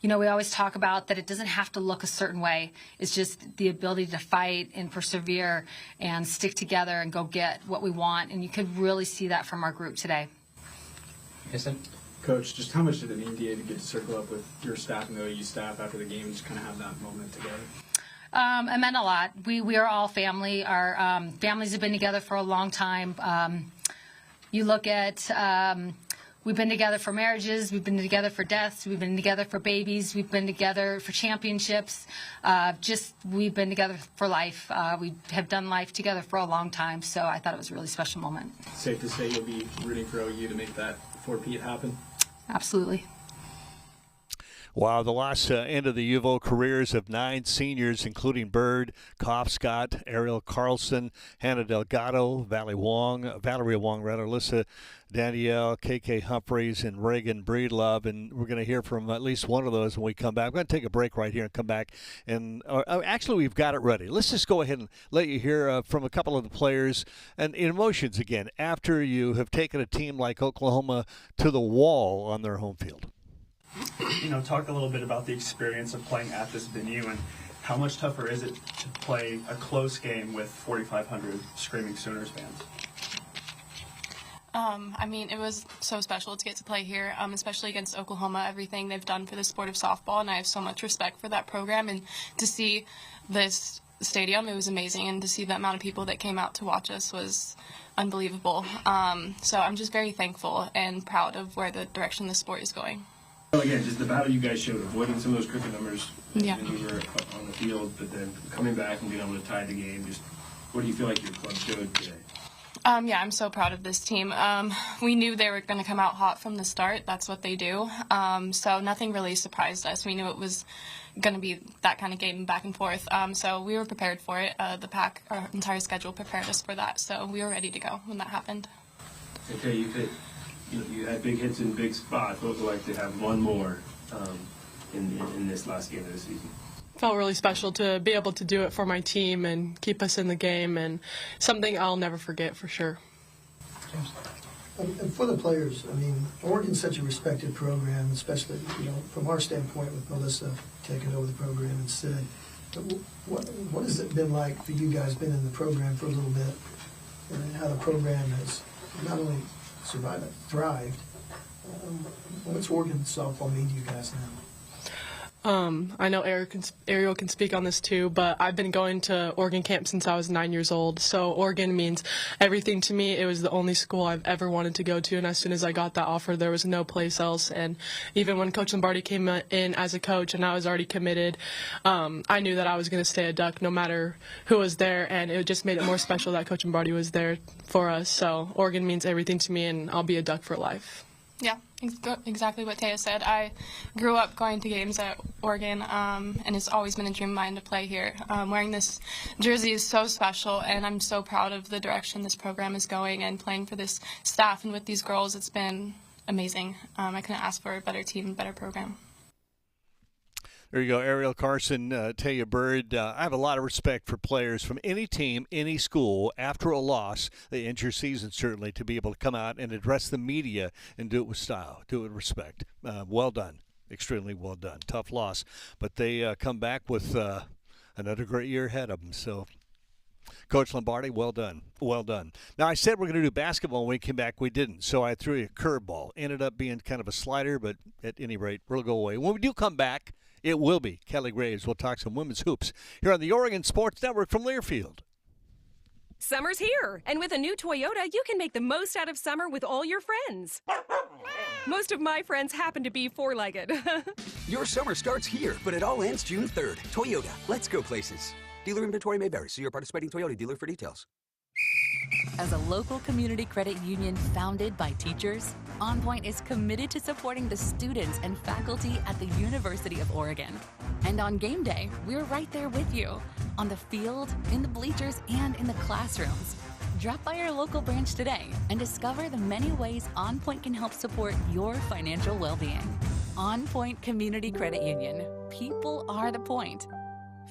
[SPEAKER 5] We always talk about that it doesn't have to look a certain way. It's just the ability to fight and persevere and stick together and go get what we want, and you could really see that from our group today.
[SPEAKER 4] Yes, sir. Coach, just how much did it mean to you to get to circle up with your staff and the OU staff after the game and just kind of have that moment together?
[SPEAKER 5] It meant a lot. We are all family. Our families have been together for a long time. You look at, we've been together for marriages, we've been together for deaths, we've been together for babies, we've been together for championships. We've been together for life. We have done life together for a long time, so I thought it was a really special moment.
[SPEAKER 4] Safe to say you'll be rooting for OU to make that four-peat happen?
[SPEAKER 5] Absolutely.
[SPEAKER 7] Wow, the last end of the U of O careers of 9 seniors, including Bird, Koff Scott, Ariel Carlson, Hannah Delgado, Valerie Wong, Alyssa Danielle, KK Humphreys, and Reagan Breedlove. And we're going to hear from at least one of those when we come back. We're going to take a break right here and come back. And actually, we've got it ready. Let's just go ahead and let you hear from a couple of the players and emotions again after you have taken a team like Oklahoma to the wall on their home field.
[SPEAKER 6] Talk a little bit about the experience of playing at this venue and how much tougher is it to play a close game with 4,500 screaming Sooners fans?
[SPEAKER 8] It was so special to get to play here, especially against Oklahoma, everything they've done for the sport of softball, and I have so much respect for that program. And to see this stadium, it was amazing, and to see the amount of people that came out to watch us was unbelievable. So I'm just very thankful and proud of where the direction the sport is going.
[SPEAKER 2] Again, just the battle you guys showed, avoiding some of those crooked numbers when you were on the field, but then coming back and being able to tie the game. Just what do you feel like your club showed today?
[SPEAKER 8] I'm so proud of this team. We knew they were going to come out hot from the start. That's what they do. So nothing really surprised us. We knew it was going to be that kind of game back and forth. So we were prepared for it. Our entire schedule prepared us for that. So we were ready to go when that happened.
[SPEAKER 2] Okay, you had big hits in big spots. What would you like to have one more in this last game of the season?
[SPEAKER 9] Felt really special to be able to do it for my team and keep us in the game, and something I'll never forget for sure.
[SPEAKER 26] And for the players, Oregon's such a respected program, especially from our standpoint with Melissa taking over the program instead. What has it been like for you guys, been in the program for a little bit, and how the program has not only survived but thrived? What's Oregon softball mean to you guys now?
[SPEAKER 9] I know Ariel can speak on this too, but I've been going to Oregon camp since I was 9 years old. So Oregon means everything to me. It was the only school I've ever wanted to go to, and as soon as I got that offer, there was no place else. And even when Coach Lombardi came in as a coach and I was already committed, I knew that I was going to stay a Duck no matter who was there, and it just made it more special that Coach Lombardi was there for us. So Oregon means everything to me, and I'll be a Duck for life.
[SPEAKER 8] Yeah, exactly what Taya said. I grew up going to games at Oregon, and it's always been a dream of mine to play here. Wearing this jersey is so special, and I'm so proud of the direction this program is going, and playing for this staff and with these girls, it's been amazing. I couldn't ask for a better team, better program.
[SPEAKER 7] There you go, Ariel Carson, Taya Bird. I have a lot of respect for players from any team, any school, after a loss, they end your season certainly, to be able to come out and address the media and do it with style, do it with respect. Well done, extremely well done. Tough loss, but they come back with another great year ahead of them. So, Coach Lombardi, well done, well done. Now, I said we're going to do basketball when we came back. We didn't, so I threw you a curveball. Ended up being kind of a slider, but at any rate, we'll go away. When we do come back, it will be Kelly Graves. We'll talk some women's hoops here on the Oregon Sports Network from Learfield.
[SPEAKER 10] Summer's here, and with a new Toyota, you can make the most out of summer with all your friends. Most of my friends happen to be four-legged.
[SPEAKER 27] Your summer starts here, but it all ends June 3rd. Toyota, let's go places. Dealer inventory may vary. See your participating Toyota dealer for details.
[SPEAKER 28] As a local community credit union founded by teachers,
[SPEAKER 3] OnPoint is committed to supporting the students and faculty at the University of Oregon. And on game day, we're right there with you, on the field, in the bleachers, and in the classrooms. Drop by our local branch today and discover the many ways OnPoint can help support your financial well-being. OnPoint Community Credit Union. People are the point.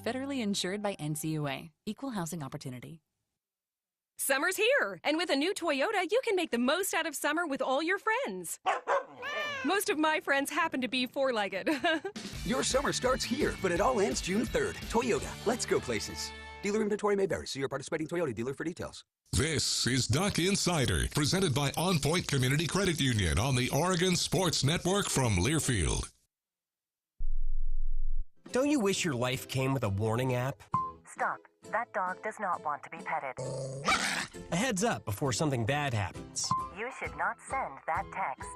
[SPEAKER 3] Federally insured by NCUA. Equal housing opportunity.
[SPEAKER 10] Summer's here, and with a new Toyota, you can make the most out of summer with all your friends. Most of my friends happen to be four-legged.
[SPEAKER 27] Your summer starts here, but it all ends June 3rd. Toyota, let's go places. Dealer inventory may vary. See your participating Toyota dealer for details.
[SPEAKER 1] This is Duck Insider, presented by OnPoint Community Credit Union on the Oregon Sports Network from Learfield.
[SPEAKER 11] Don't you wish your life came with a warning app?
[SPEAKER 12] Stop. That dog does not want to be petted.
[SPEAKER 11] A heads up before something bad happens.
[SPEAKER 12] You should not send that text.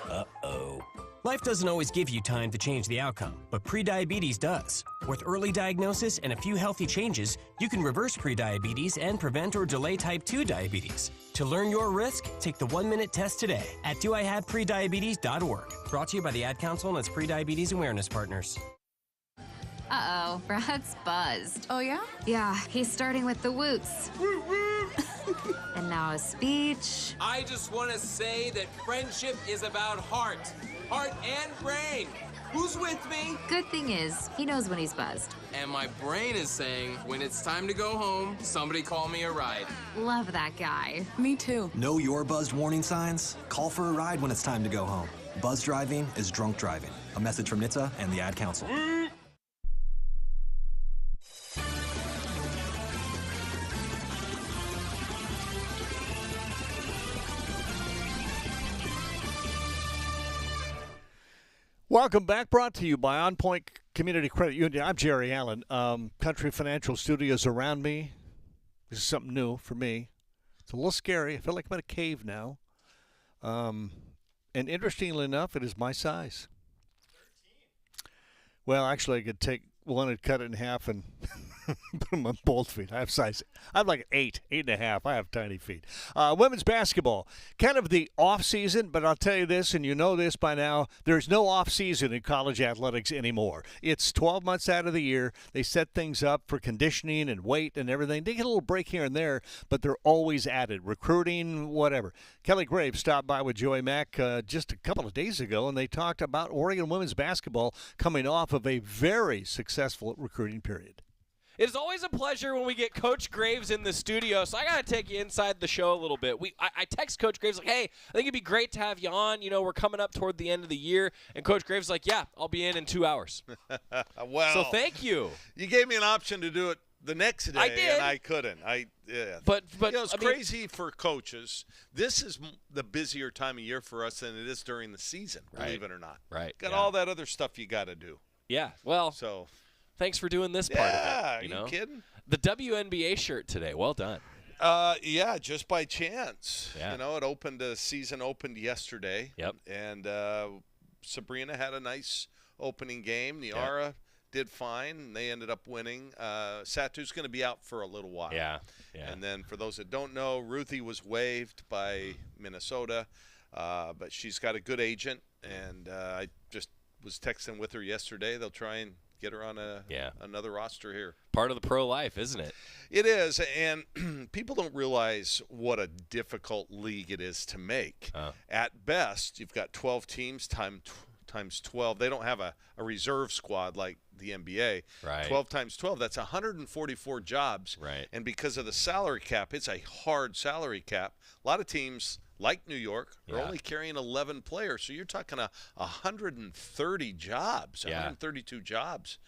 [SPEAKER 11] Uh-oh. Life doesn't always give you time to change the outcome, but prediabetes does. With early diagnosis and a few healthy changes, you can reverse prediabetes and prevent or delay type 2 diabetes. To learn your risk, take the 1-minute test today at doihaveprediabetes.org. Brought to you by the Ad Council and its Prediabetes Awareness Partners.
[SPEAKER 13] Uh-oh, Brad's buzzed.
[SPEAKER 14] Oh, yeah?
[SPEAKER 13] Yeah, he's starting with the woots. And now a speech.
[SPEAKER 15] I just want to say that friendship is about heart and brain. Who's with me?
[SPEAKER 13] Good thing is, he knows when he's buzzed.
[SPEAKER 15] And my brain is saying, when it's time to go home, somebody call me a ride.
[SPEAKER 13] Love that guy.
[SPEAKER 14] Me too.
[SPEAKER 16] Know your buzzed warning signs? Call for a ride when it's time to go home. Buzz driving is drunk driving. A message from NHTSA and the Ad Council.
[SPEAKER 7] Welcome back, brought to you by OnPoint Community Credit Union. I'm Jerry Allen. Country Financial Studios around me. This is something new for me. It's a little scary. I feel like I'm in a cave now. And interestingly enough, it is my size. 13. Well, actually, I could take one and cut it in half and put them on both feet. I have size. I'm like 8.5. I have tiny feet. Women's basketball, kind of the off season, but I'll tell you this, and you know this by now, there's no off season in college athletics anymore. It's 12 months out of the year. They set things up for conditioning and weight and everything. They get a little break here and there, but they're always at it. Recruiting, whatever. Kelly Graves stopped by with Joey Mack just a couple of days ago, and they talked about Oregon women's basketball coming off of a very successful recruiting period.
[SPEAKER 28] It's always a pleasure when we get Coach Graves in the studio, so I got to take you inside the show a little bit. I text Coach Graves like, hey, I think it'd be great to have you on. You know, we're coming up toward the end of the year. And Coach Graves is like, yeah, I'll be in 2 hours.
[SPEAKER 29] Well,
[SPEAKER 28] so thank you.
[SPEAKER 29] You gave me an option to do it the next day,
[SPEAKER 28] I did.
[SPEAKER 29] And I couldn't.
[SPEAKER 28] But
[SPEAKER 29] you know, it's crazy for coaches. This is the busier time of year for us than it is during the season, believe it or not.
[SPEAKER 28] Right.
[SPEAKER 29] Got all that other stuff you got to do.
[SPEAKER 28] Yeah, well,
[SPEAKER 29] so
[SPEAKER 28] thanks for doing this part of it.
[SPEAKER 29] You kidding?
[SPEAKER 28] The WNBA shirt today, well done.
[SPEAKER 29] Yeah, just by chance.
[SPEAKER 28] Yeah.
[SPEAKER 29] You know, season opened yesterday.
[SPEAKER 28] Yep.
[SPEAKER 29] And Sabrina had a nice opening game. Niara did fine. They ended up winning. Satu's going to be out for a little while.
[SPEAKER 28] Yeah.
[SPEAKER 29] And then for those that don't know, Ruthie was waived by Minnesota, but she's got a good agent. And I just was texting with her yesterday. They'll try and get her on another roster here.
[SPEAKER 28] Part of the pro life, isn't it?
[SPEAKER 29] It is, and people don't realize what a difficult league it is to make. At best, you've got 12 teams times 12. They don't have a reserve squad like the NBA.
[SPEAKER 28] Right.
[SPEAKER 29] 12 times 12, that's 144 jobs.
[SPEAKER 28] Right.
[SPEAKER 29] And because of the salary cap, it's a hard salary cap. A lot of teams like New York are only carrying 11 players. So you're talking 130 jobs, 132 jobs.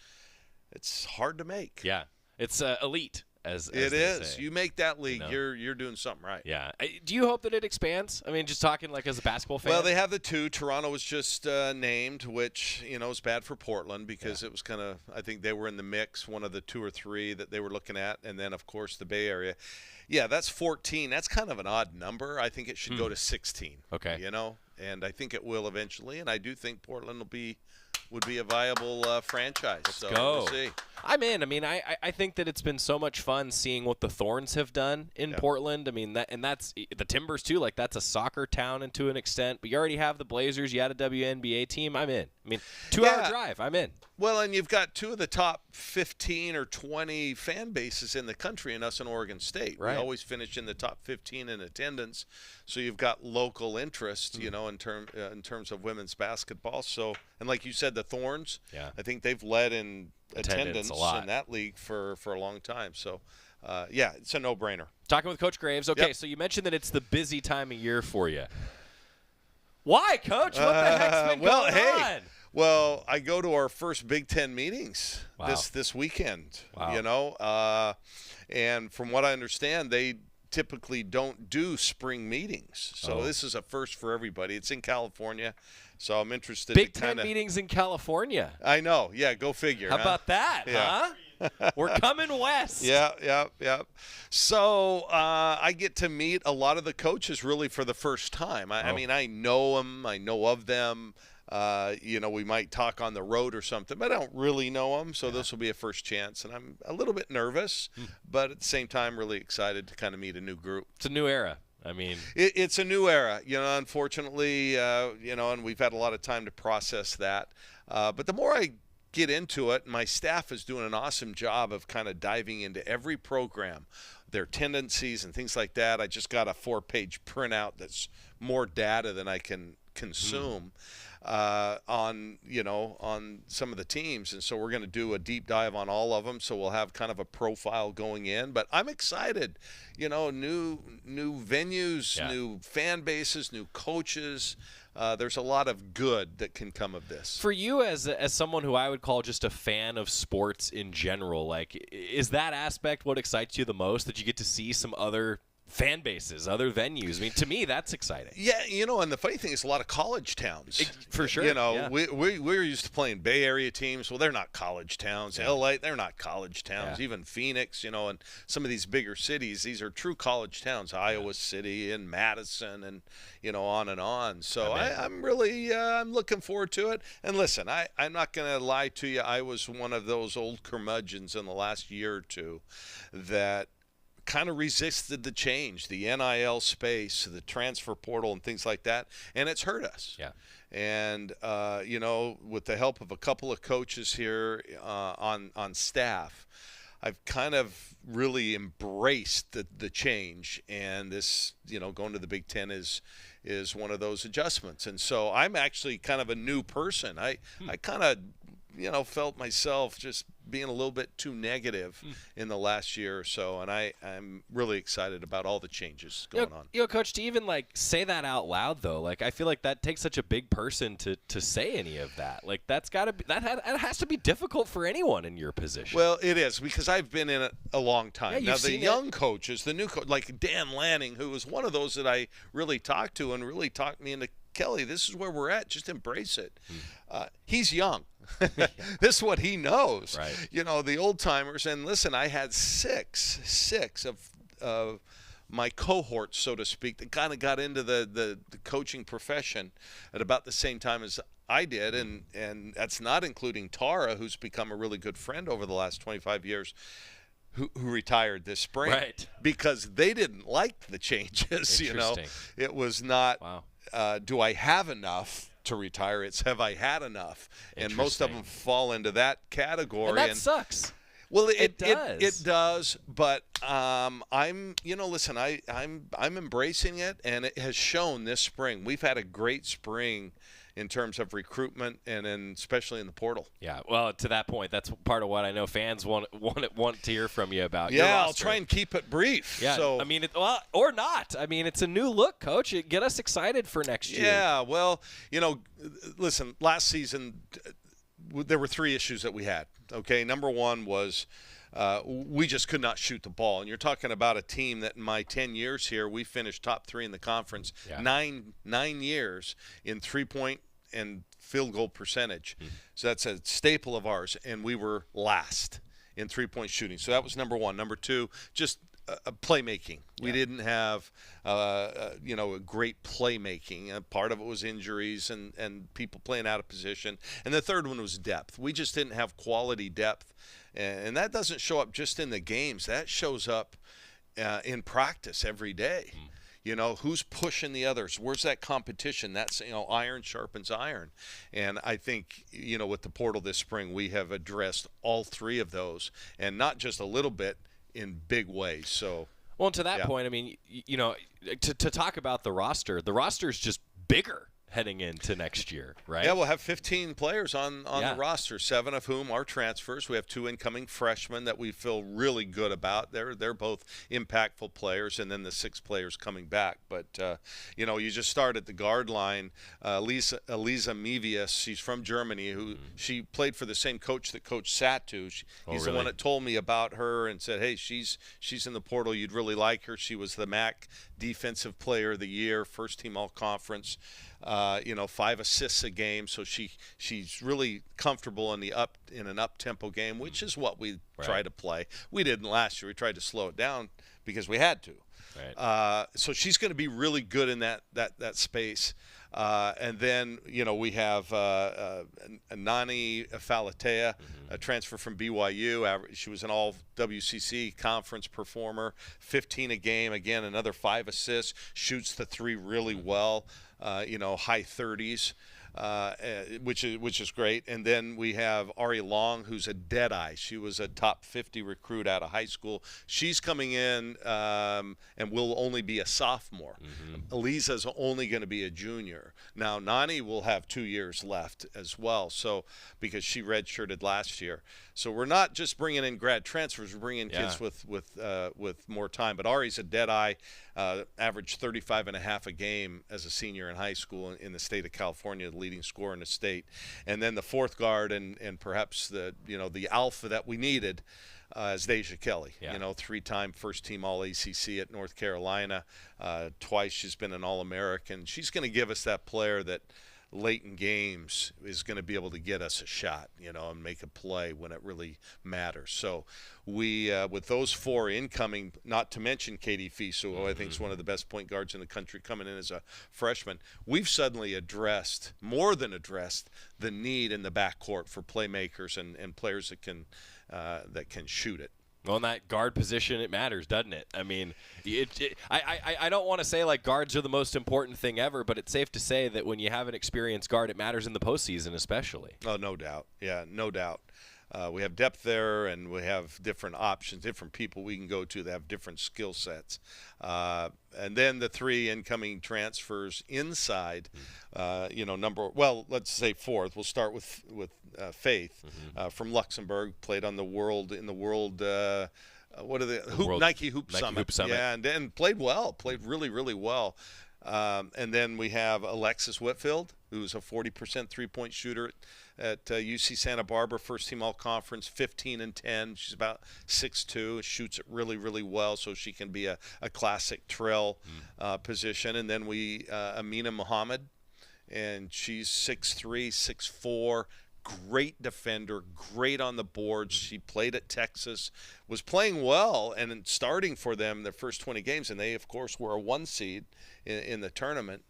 [SPEAKER 29] It's hard to make.
[SPEAKER 28] Yeah. It's elite. As
[SPEAKER 29] it
[SPEAKER 28] they
[SPEAKER 29] is.
[SPEAKER 28] say.
[SPEAKER 29] You make that league, you're doing something right.
[SPEAKER 28] Yeah. Do you hope that it expands? I mean, just talking like as a basketball fan.
[SPEAKER 29] Well, they have the two. Toronto was just named, which is bad for Portland because it was kind of. I think they were in the mix, one of the 2 or 3 that they were looking at, and then of course the Bay Area. Yeah, that's 14. That's kind of an odd number. I think it should go to 16.
[SPEAKER 28] Okay.
[SPEAKER 29] And I think it will eventually, and I do think Portland will be would be a viable franchise.
[SPEAKER 28] Let's
[SPEAKER 29] so
[SPEAKER 28] go.
[SPEAKER 29] We'll see.
[SPEAKER 28] I'm in. I mean, I think that it's been so much fun seeing what the Thorns have done in Portland. I mean, that's the Timbers too. Like, that's a soccer town and to an extent. But you already have the Blazers. You had a WNBA team. I'm in. I mean, 2-hour drive. I'm in.
[SPEAKER 29] Well, and you've got two of the top 15 or 20 fan bases in the country, and us in Oregon State.
[SPEAKER 28] Right.
[SPEAKER 29] We always finish in the top 15 in attendance. So you've got local interest, you know, in terms of women's basketball. So, and like you said, the Thorns.
[SPEAKER 28] Yeah.
[SPEAKER 29] I think they've led in attendance
[SPEAKER 28] a lot
[SPEAKER 29] in that league for a long time. So, yeah, it's a no-brainer.
[SPEAKER 28] Talking with Coach Graves. Okay, so you mentioned that it's the busy time of year for you. Why, Coach? What the heck's been going on?
[SPEAKER 29] Well, I go to our first Big Ten meetings this weekend.
[SPEAKER 28] Wow.
[SPEAKER 29] You know, and from what I understand, they typically don't do spring meetings. So this is a first for everybody. It's in California, so I'm interested.
[SPEAKER 28] Big Ten meetings in California.
[SPEAKER 29] I know. Yeah, go figure.
[SPEAKER 28] How about that, huh? We're coming west.
[SPEAKER 29] Yeah. So I get to meet a lot of the coaches really for the first time. I mean, I know them. I know of them. You know, we might talk on the road or something, but I don't really know them. So this will be a first chance, and I'm a little bit nervous, but at the same time, really excited to kind of meet a new group.
[SPEAKER 28] It's a new era. I mean,
[SPEAKER 29] it's a new era, you know, unfortunately, you know, and we've had a lot of time to process that. But the more I get into it, my staff is doing an awesome job of kind of diving into every program, their tendencies and things like that. I just got a 4-page printout that's more data than I can consume on some of the teams, and so we're going to do a deep dive on all of them. So we'll have kind of a profile going in, but I'm excited. You know, new venues, new fan bases, new coaches. There's a lot of good that can come of this.
[SPEAKER 28] For you, as someone who I would call just a fan of sports in general, like, is that aspect what excites you the most? That you get to see some other fan bases, other venues? I mean, to me, that's exciting.
[SPEAKER 29] Yeah, you know, and the funny thing is a lot of college towns.
[SPEAKER 28] For sure.
[SPEAKER 29] You know, we're used to playing Bay Area teams. Well, they're not college towns. LA, they're not college towns. Even Phoenix, you know, and some of these bigger cities, these are true college towns. Iowa City and Madison and, you know, on and on. So I'm really I'm looking forward to it. And listen, I'm not going to lie to you. I was one of those old curmudgeons in the last year or two that kind of resisted the change, the NIL space, the transfer portal and things like that, and it's hurt us.
[SPEAKER 28] Yeah.
[SPEAKER 29] And, you know, with the help of a couple of coaches here on staff, I've kind of really embraced the change, and this, you know, going to the Big Ten is one of those adjustments. And so I'm actually kind of a new person. I kind of, you know, felt myself just being a little bit too negative in the last year or so, and I'm really excited about all the changes going on.
[SPEAKER 28] You know, Coach, to even like say that out loud though, like I feel like that takes such a big person to say any of that. Like that's got to be that has to be difficult for anyone in your position.
[SPEAKER 29] Well, it is, because I've been in it a long time.
[SPEAKER 28] Yeah,
[SPEAKER 29] now the young coaches, the new like Dan Lanning, who was one of those that I really talked to and really talked me into, Kelly, this is where we're at. Just embrace it. He's young. This is what he knows.
[SPEAKER 28] Right.
[SPEAKER 29] You know, the old timers. And listen, I had six of my cohorts, so to speak, that kind of got into the coaching profession at about the same time as I did. And that's not including Tara, who's become a really good friend over the last 25 years. Who retired this spring.
[SPEAKER 28] Right.
[SPEAKER 29] Because they didn't like the changes, you know. It was not, do I have enough to retire? It's, have I had enough? And most of them fall into that category.
[SPEAKER 28] And that sucks.
[SPEAKER 29] Well,
[SPEAKER 28] it does.
[SPEAKER 29] It does, but I'm, you know, listen, I'm embracing it, and it has shown this spring. We've had a great spring in terms of recruitment and especially in the portal.
[SPEAKER 28] Yeah, well, to that point, that's part of what I know fans want to hear from you about.
[SPEAKER 29] Yeah, I'll try and keep it brief.
[SPEAKER 28] Yeah,
[SPEAKER 29] so,
[SPEAKER 28] I mean, or not. I mean, it's a new look, Coach. Get us excited for next year.
[SPEAKER 29] Yeah, well, you know, listen, last season there were 3 issues that we had. Okay, number one was we just could not shoot the ball. And you're talking about a team that in my 10 years here, we finished top 3 in the conference, 9 years in 3-point and field goal percentage. So that's a staple of ours, and we were last in 3-point shooting. So that was number one. Number two, just playmaking. We didn't have, a great playmaking. Part of it was injuries and people playing out of position. And the third one was depth. We just didn't have quality depth. And that doesn't show up just in the games. That shows up in practice every day. Who's pushing the others? Where's that competition? That's, iron sharpens iron. And I think, with the portal this spring, we have addressed all three of those, and not just a little bit, in big ways. So,
[SPEAKER 28] well, to that point, I mean, to talk about the roster is just bigger heading into next year, right?
[SPEAKER 29] Yeah, we'll have 15 players on the roster, 7 of whom are transfers. We have 2 incoming freshmen that we feel really good about. They're both impactful players, and then the 6 players coming back. But, you just start at the guard line. Eliza Mevius, she's from Germany, she played for the same coach that Coach Satu. He's the one that told me about her and said, hey, she's in the portal. You'd really like her. She was the MAC Defensive Player of the Year, first team all-conference. 5 assists a game, so she's really comfortable in an up-tempo game, which is what we try to play. We didn't last year. We tried to slow it down because we had to. Right. So she's going to be really good in that space. And then, we have Nani Falatea, a transfer from BYU. She was an all-WCC conference performer, 15 a game. Again, another 5 assists, shoots the 3 really well, high 30s. Which is great. And then we have Ari Long, who's a deadeye. She was a top 50 recruit out of high school. She's coming in and will only be a sophomore. Eliza's only going to be a junior. Now, Nani will have 2 years left as well, so because she redshirted last year. So we're not just bringing in grad transfers. We're bringing in kids with more time. But Ari's a deadeye, averaged 35.5 a game as a senior in high school in the state of California, the leading scorer in the state. And then the fourth guard and perhaps the alpha that we needed is Deja Kelly. 3-time first-team All-ACC at North Carolina. Twice she's been an All-American. She's going to give us that player that late in games is going to be able to get us a shot, and make a play when it really matters. So we, with those 4 incoming, not to mention Katie Fisu, who I think is one of the best point guards in the country coming in as a freshman, we've suddenly more than addressed the need in the backcourt for playmakers and players that can shoot it.
[SPEAKER 28] Well, in that guard position, it matters, doesn't it? I mean, I don't want to say like guards are the most important thing ever, but it's safe to say that when you have an experienced guard, it matters in the postseason especially. Oh,
[SPEAKER 29] no doubt. Yeah, no doubt. We have depth there, and we have different options, different people we can go to that have different skill sets. And then the 3 incoming transfers inside, let's say 4th. We'll start with Faith from Luxembourg, played on the world Nike Hoop Summit. Yeah, and played really, really well. And then we have Alexis Whitfield, who's a 40% three-point shooter at UC Santa Barbara, first-team all-conference, 15 and 10. She's about 6'2", shoots it really, really well, so she can be a classic trail position. And then we Amina Muhammad, and she's 6'3", 6'4", great defender, great on the boards. She played at Texas, was playing well and starting for them their first 20 games, and they, of course, were a 1 seed in the tournament.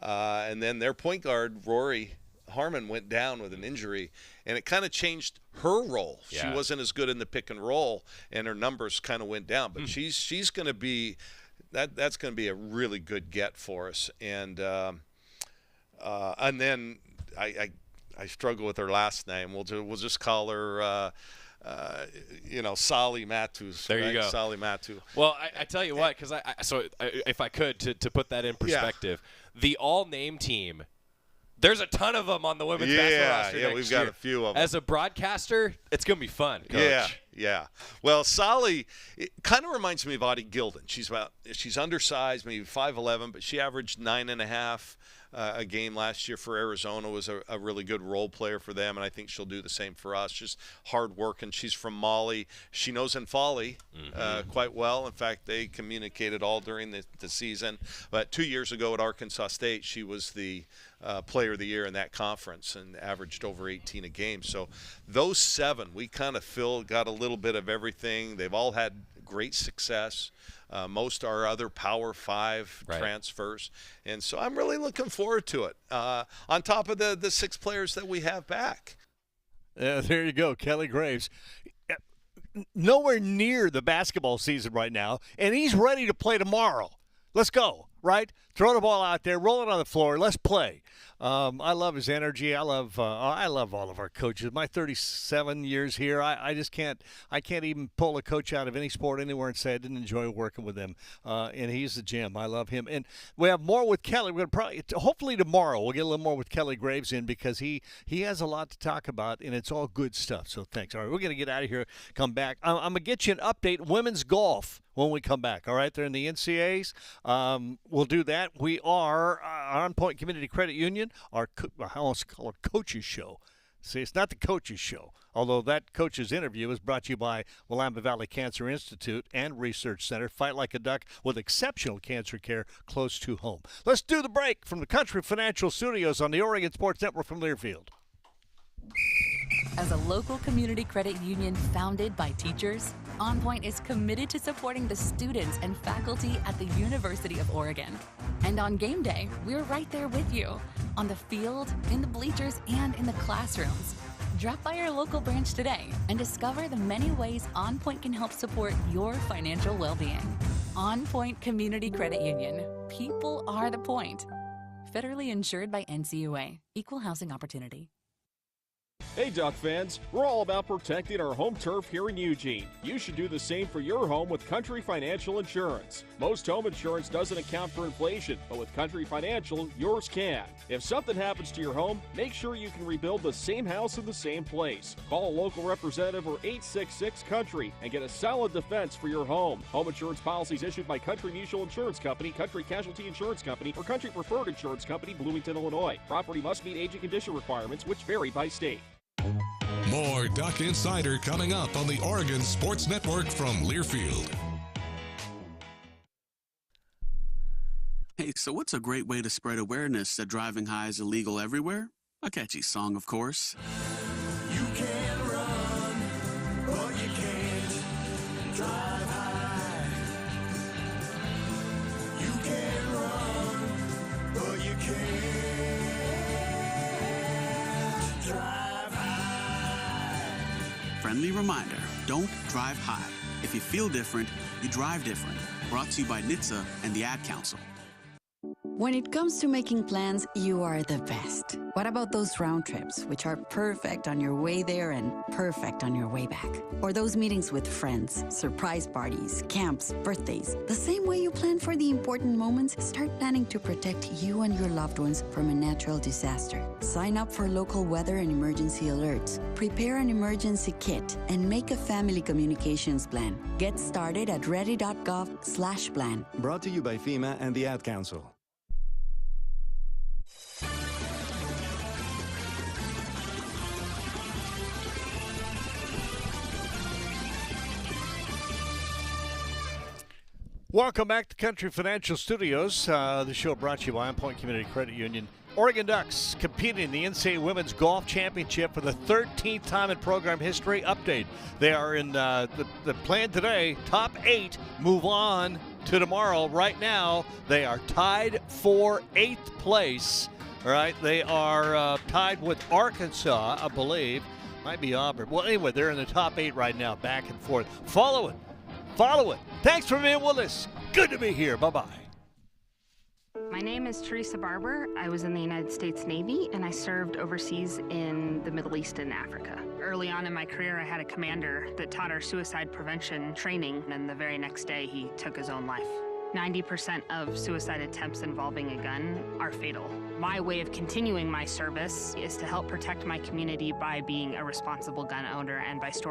[SPEAKER 29] And then their point guard, Rory Harmon, went down with an injury, and it kind of changed her role. Yeah. She wasn't as good in the pick and roll, and her numbers kind of went down. But she's going to be that's going to be a really good get for us. And then I struggle with her last name. We'll just call her Sally Matus.
[SPEAKER 28] There you go,
[SPEAKER 29] Sally Matu.
[SPEAKER 28] Well, I tell you what, because if I could to put that in perspective, the all-name team. There's a ton of them on the women's basketball roster next
[SPEAKER 29] we've got
[SPEAKER 28] year.
[SPEAKER 29] A few of them.
[SPEAKER 28] As a broadcaster, it's going to be fun, Coach.
[SPEAKER 29] Yeah. Well, Sally kind of reminds me of Audie Gilden. She's undersized, maybe 5'11", but she averaged 9.5 a game last year for Arizona. Was a really good role player for them, and I think she'll do the same for us. Just hard working. She's from Mali. She knows N'Faly quite well. In fact, they communicated all during the season. But 2 years ago at Arkansas State, she was the player of the year in that conference and averaged over 18 a game. So those 7, we kind of got a little bit of everything. They've all had great success. Most are other Power 5
[SPEAKER 28] Right.
[SPEAKER 29] transfers. And so I'm really looking forward to it. On top of the 6 players that we have back.
[SPEAKER 7] There you go, Kelly Graves. Nowhere near the basketball season right now, and he's ready to play tomorrow. Let's go, right? Throw the ball out there, roll it on the floor. Let's play. I love his energy. I love all of our coaches. My 37 years here, I just can't even pull a coach out of any sport anywhere and say I didn't enjoy working with him. And he's the gem. I love him. And we have more with Kelly. We're going to hopefully tomorrow we'll get a little more with Kelly Graves in because he has a lot to talk about, and it's all good stuff. So thanks. All right, we're going to get out of here, come back. I'm going to get you an update. Women's golf when we come back. All right, they're in the NCAAs. We'll do that. We are OnPoint Community Credit Union. I almost call it Coach's Show. See, it's not the Coach's Show, although that coach's interview is brought to you by Willamette Valley Cancer Institute and Research Center. Fight like a duck with exceptional cancer care close to home. Let's do the break from the Country Financial Studios on the Oregon Sports Network from Learfield.
[SPEAKER 3] As a local community credit union founded by teachers, OnPoint is committed to supporting the students and faculty at the University of Oregon. And on game day, we're right there with you, on the field, in the bleachers, and in the classrooms. Drop by our local branch today and discover the many ways OnPoint can help support your financial well-being. OnPoint Community Credit Union. People are the point. Federally insured by NCUA. Equal housing opportunity.
[SPEAKER 14] Hey Duck fans, we're all about protecting our home turf here in Eugene. You should do the same for your home with Country Financial Insurance. Most home insurance doesn't account for inflation, but with Country Financial, yours can. If something happens to your home, make sure you can rebuild the same house in the same place. Call a local representative or 866-COUNTRY and get a solid defense for your home. Home insurance policies issued by Country Mutual Insurance Company, Country Casualty Insurance Company, or Country Preferred Insurance Company, Bloomington, Illinois. Property must meet age and condition requirements, which vary by state.
[SPEAKER 1] More Duck Insider coming up on the Oregon Sports Network from Learfield.
[SPEAKER 17] Hey, so what's a great way to spread awareness that driving high is illegal everywhere? A catchy song, of course.
[SPEAKER 18] You can run, but you can't drive high. You can run, but you can't drive high.
[SPEAKER 17] Friendly reminder, don't drive high. If you feel different, you drive different. Brought to you by NHTSA and the Ad Council.
[SPEAKER 19] When it comes to making plans, you are the best. What about those round trips, which are perfect on your way there and perfect on your way back? Or those meetings with friends, surprise parties, camps, birthdays? The same way you plan for the important moments, start planning to protect you and your loved ones from a natural disaster. Sign up for local weather and emergency alerts. Prepare an emergency kit and make a family communications plan. Get started at ready.gov/plan.
[SPEAKER 16] Brought to you by FEMA and the Ad Council.
[SPEAKER 7] Welcome back to Country Financial Studios. The show brought to you by OnPoint Community Credit Union. Oregon Ducks competing in the NCAA Women's Golf Championship for the 13th time in program history. Update. They are in the plan today. Top 8 move on to tomorrow. Right now, they are tied for 8th place. All right, they are tied with Arkansas, I believe. Might be Auburn. Well, anyway, they're in the top 8 right now, back and forth. Follow it. Thanks for being with us. Good to be here. Bye-bye.
[SPEAKER 20] My name is Teresa Barber. I was in the United States Navy, and I served overseas in the Middle East and Africa. Early on in my career, I had a commander that taught our suicide prevention training, and the very next day, he took his own life. 90% of suicide attempts involving a gun are fatal. My way of continuing my service is to help protect my community by being a responsible gun owner and by storing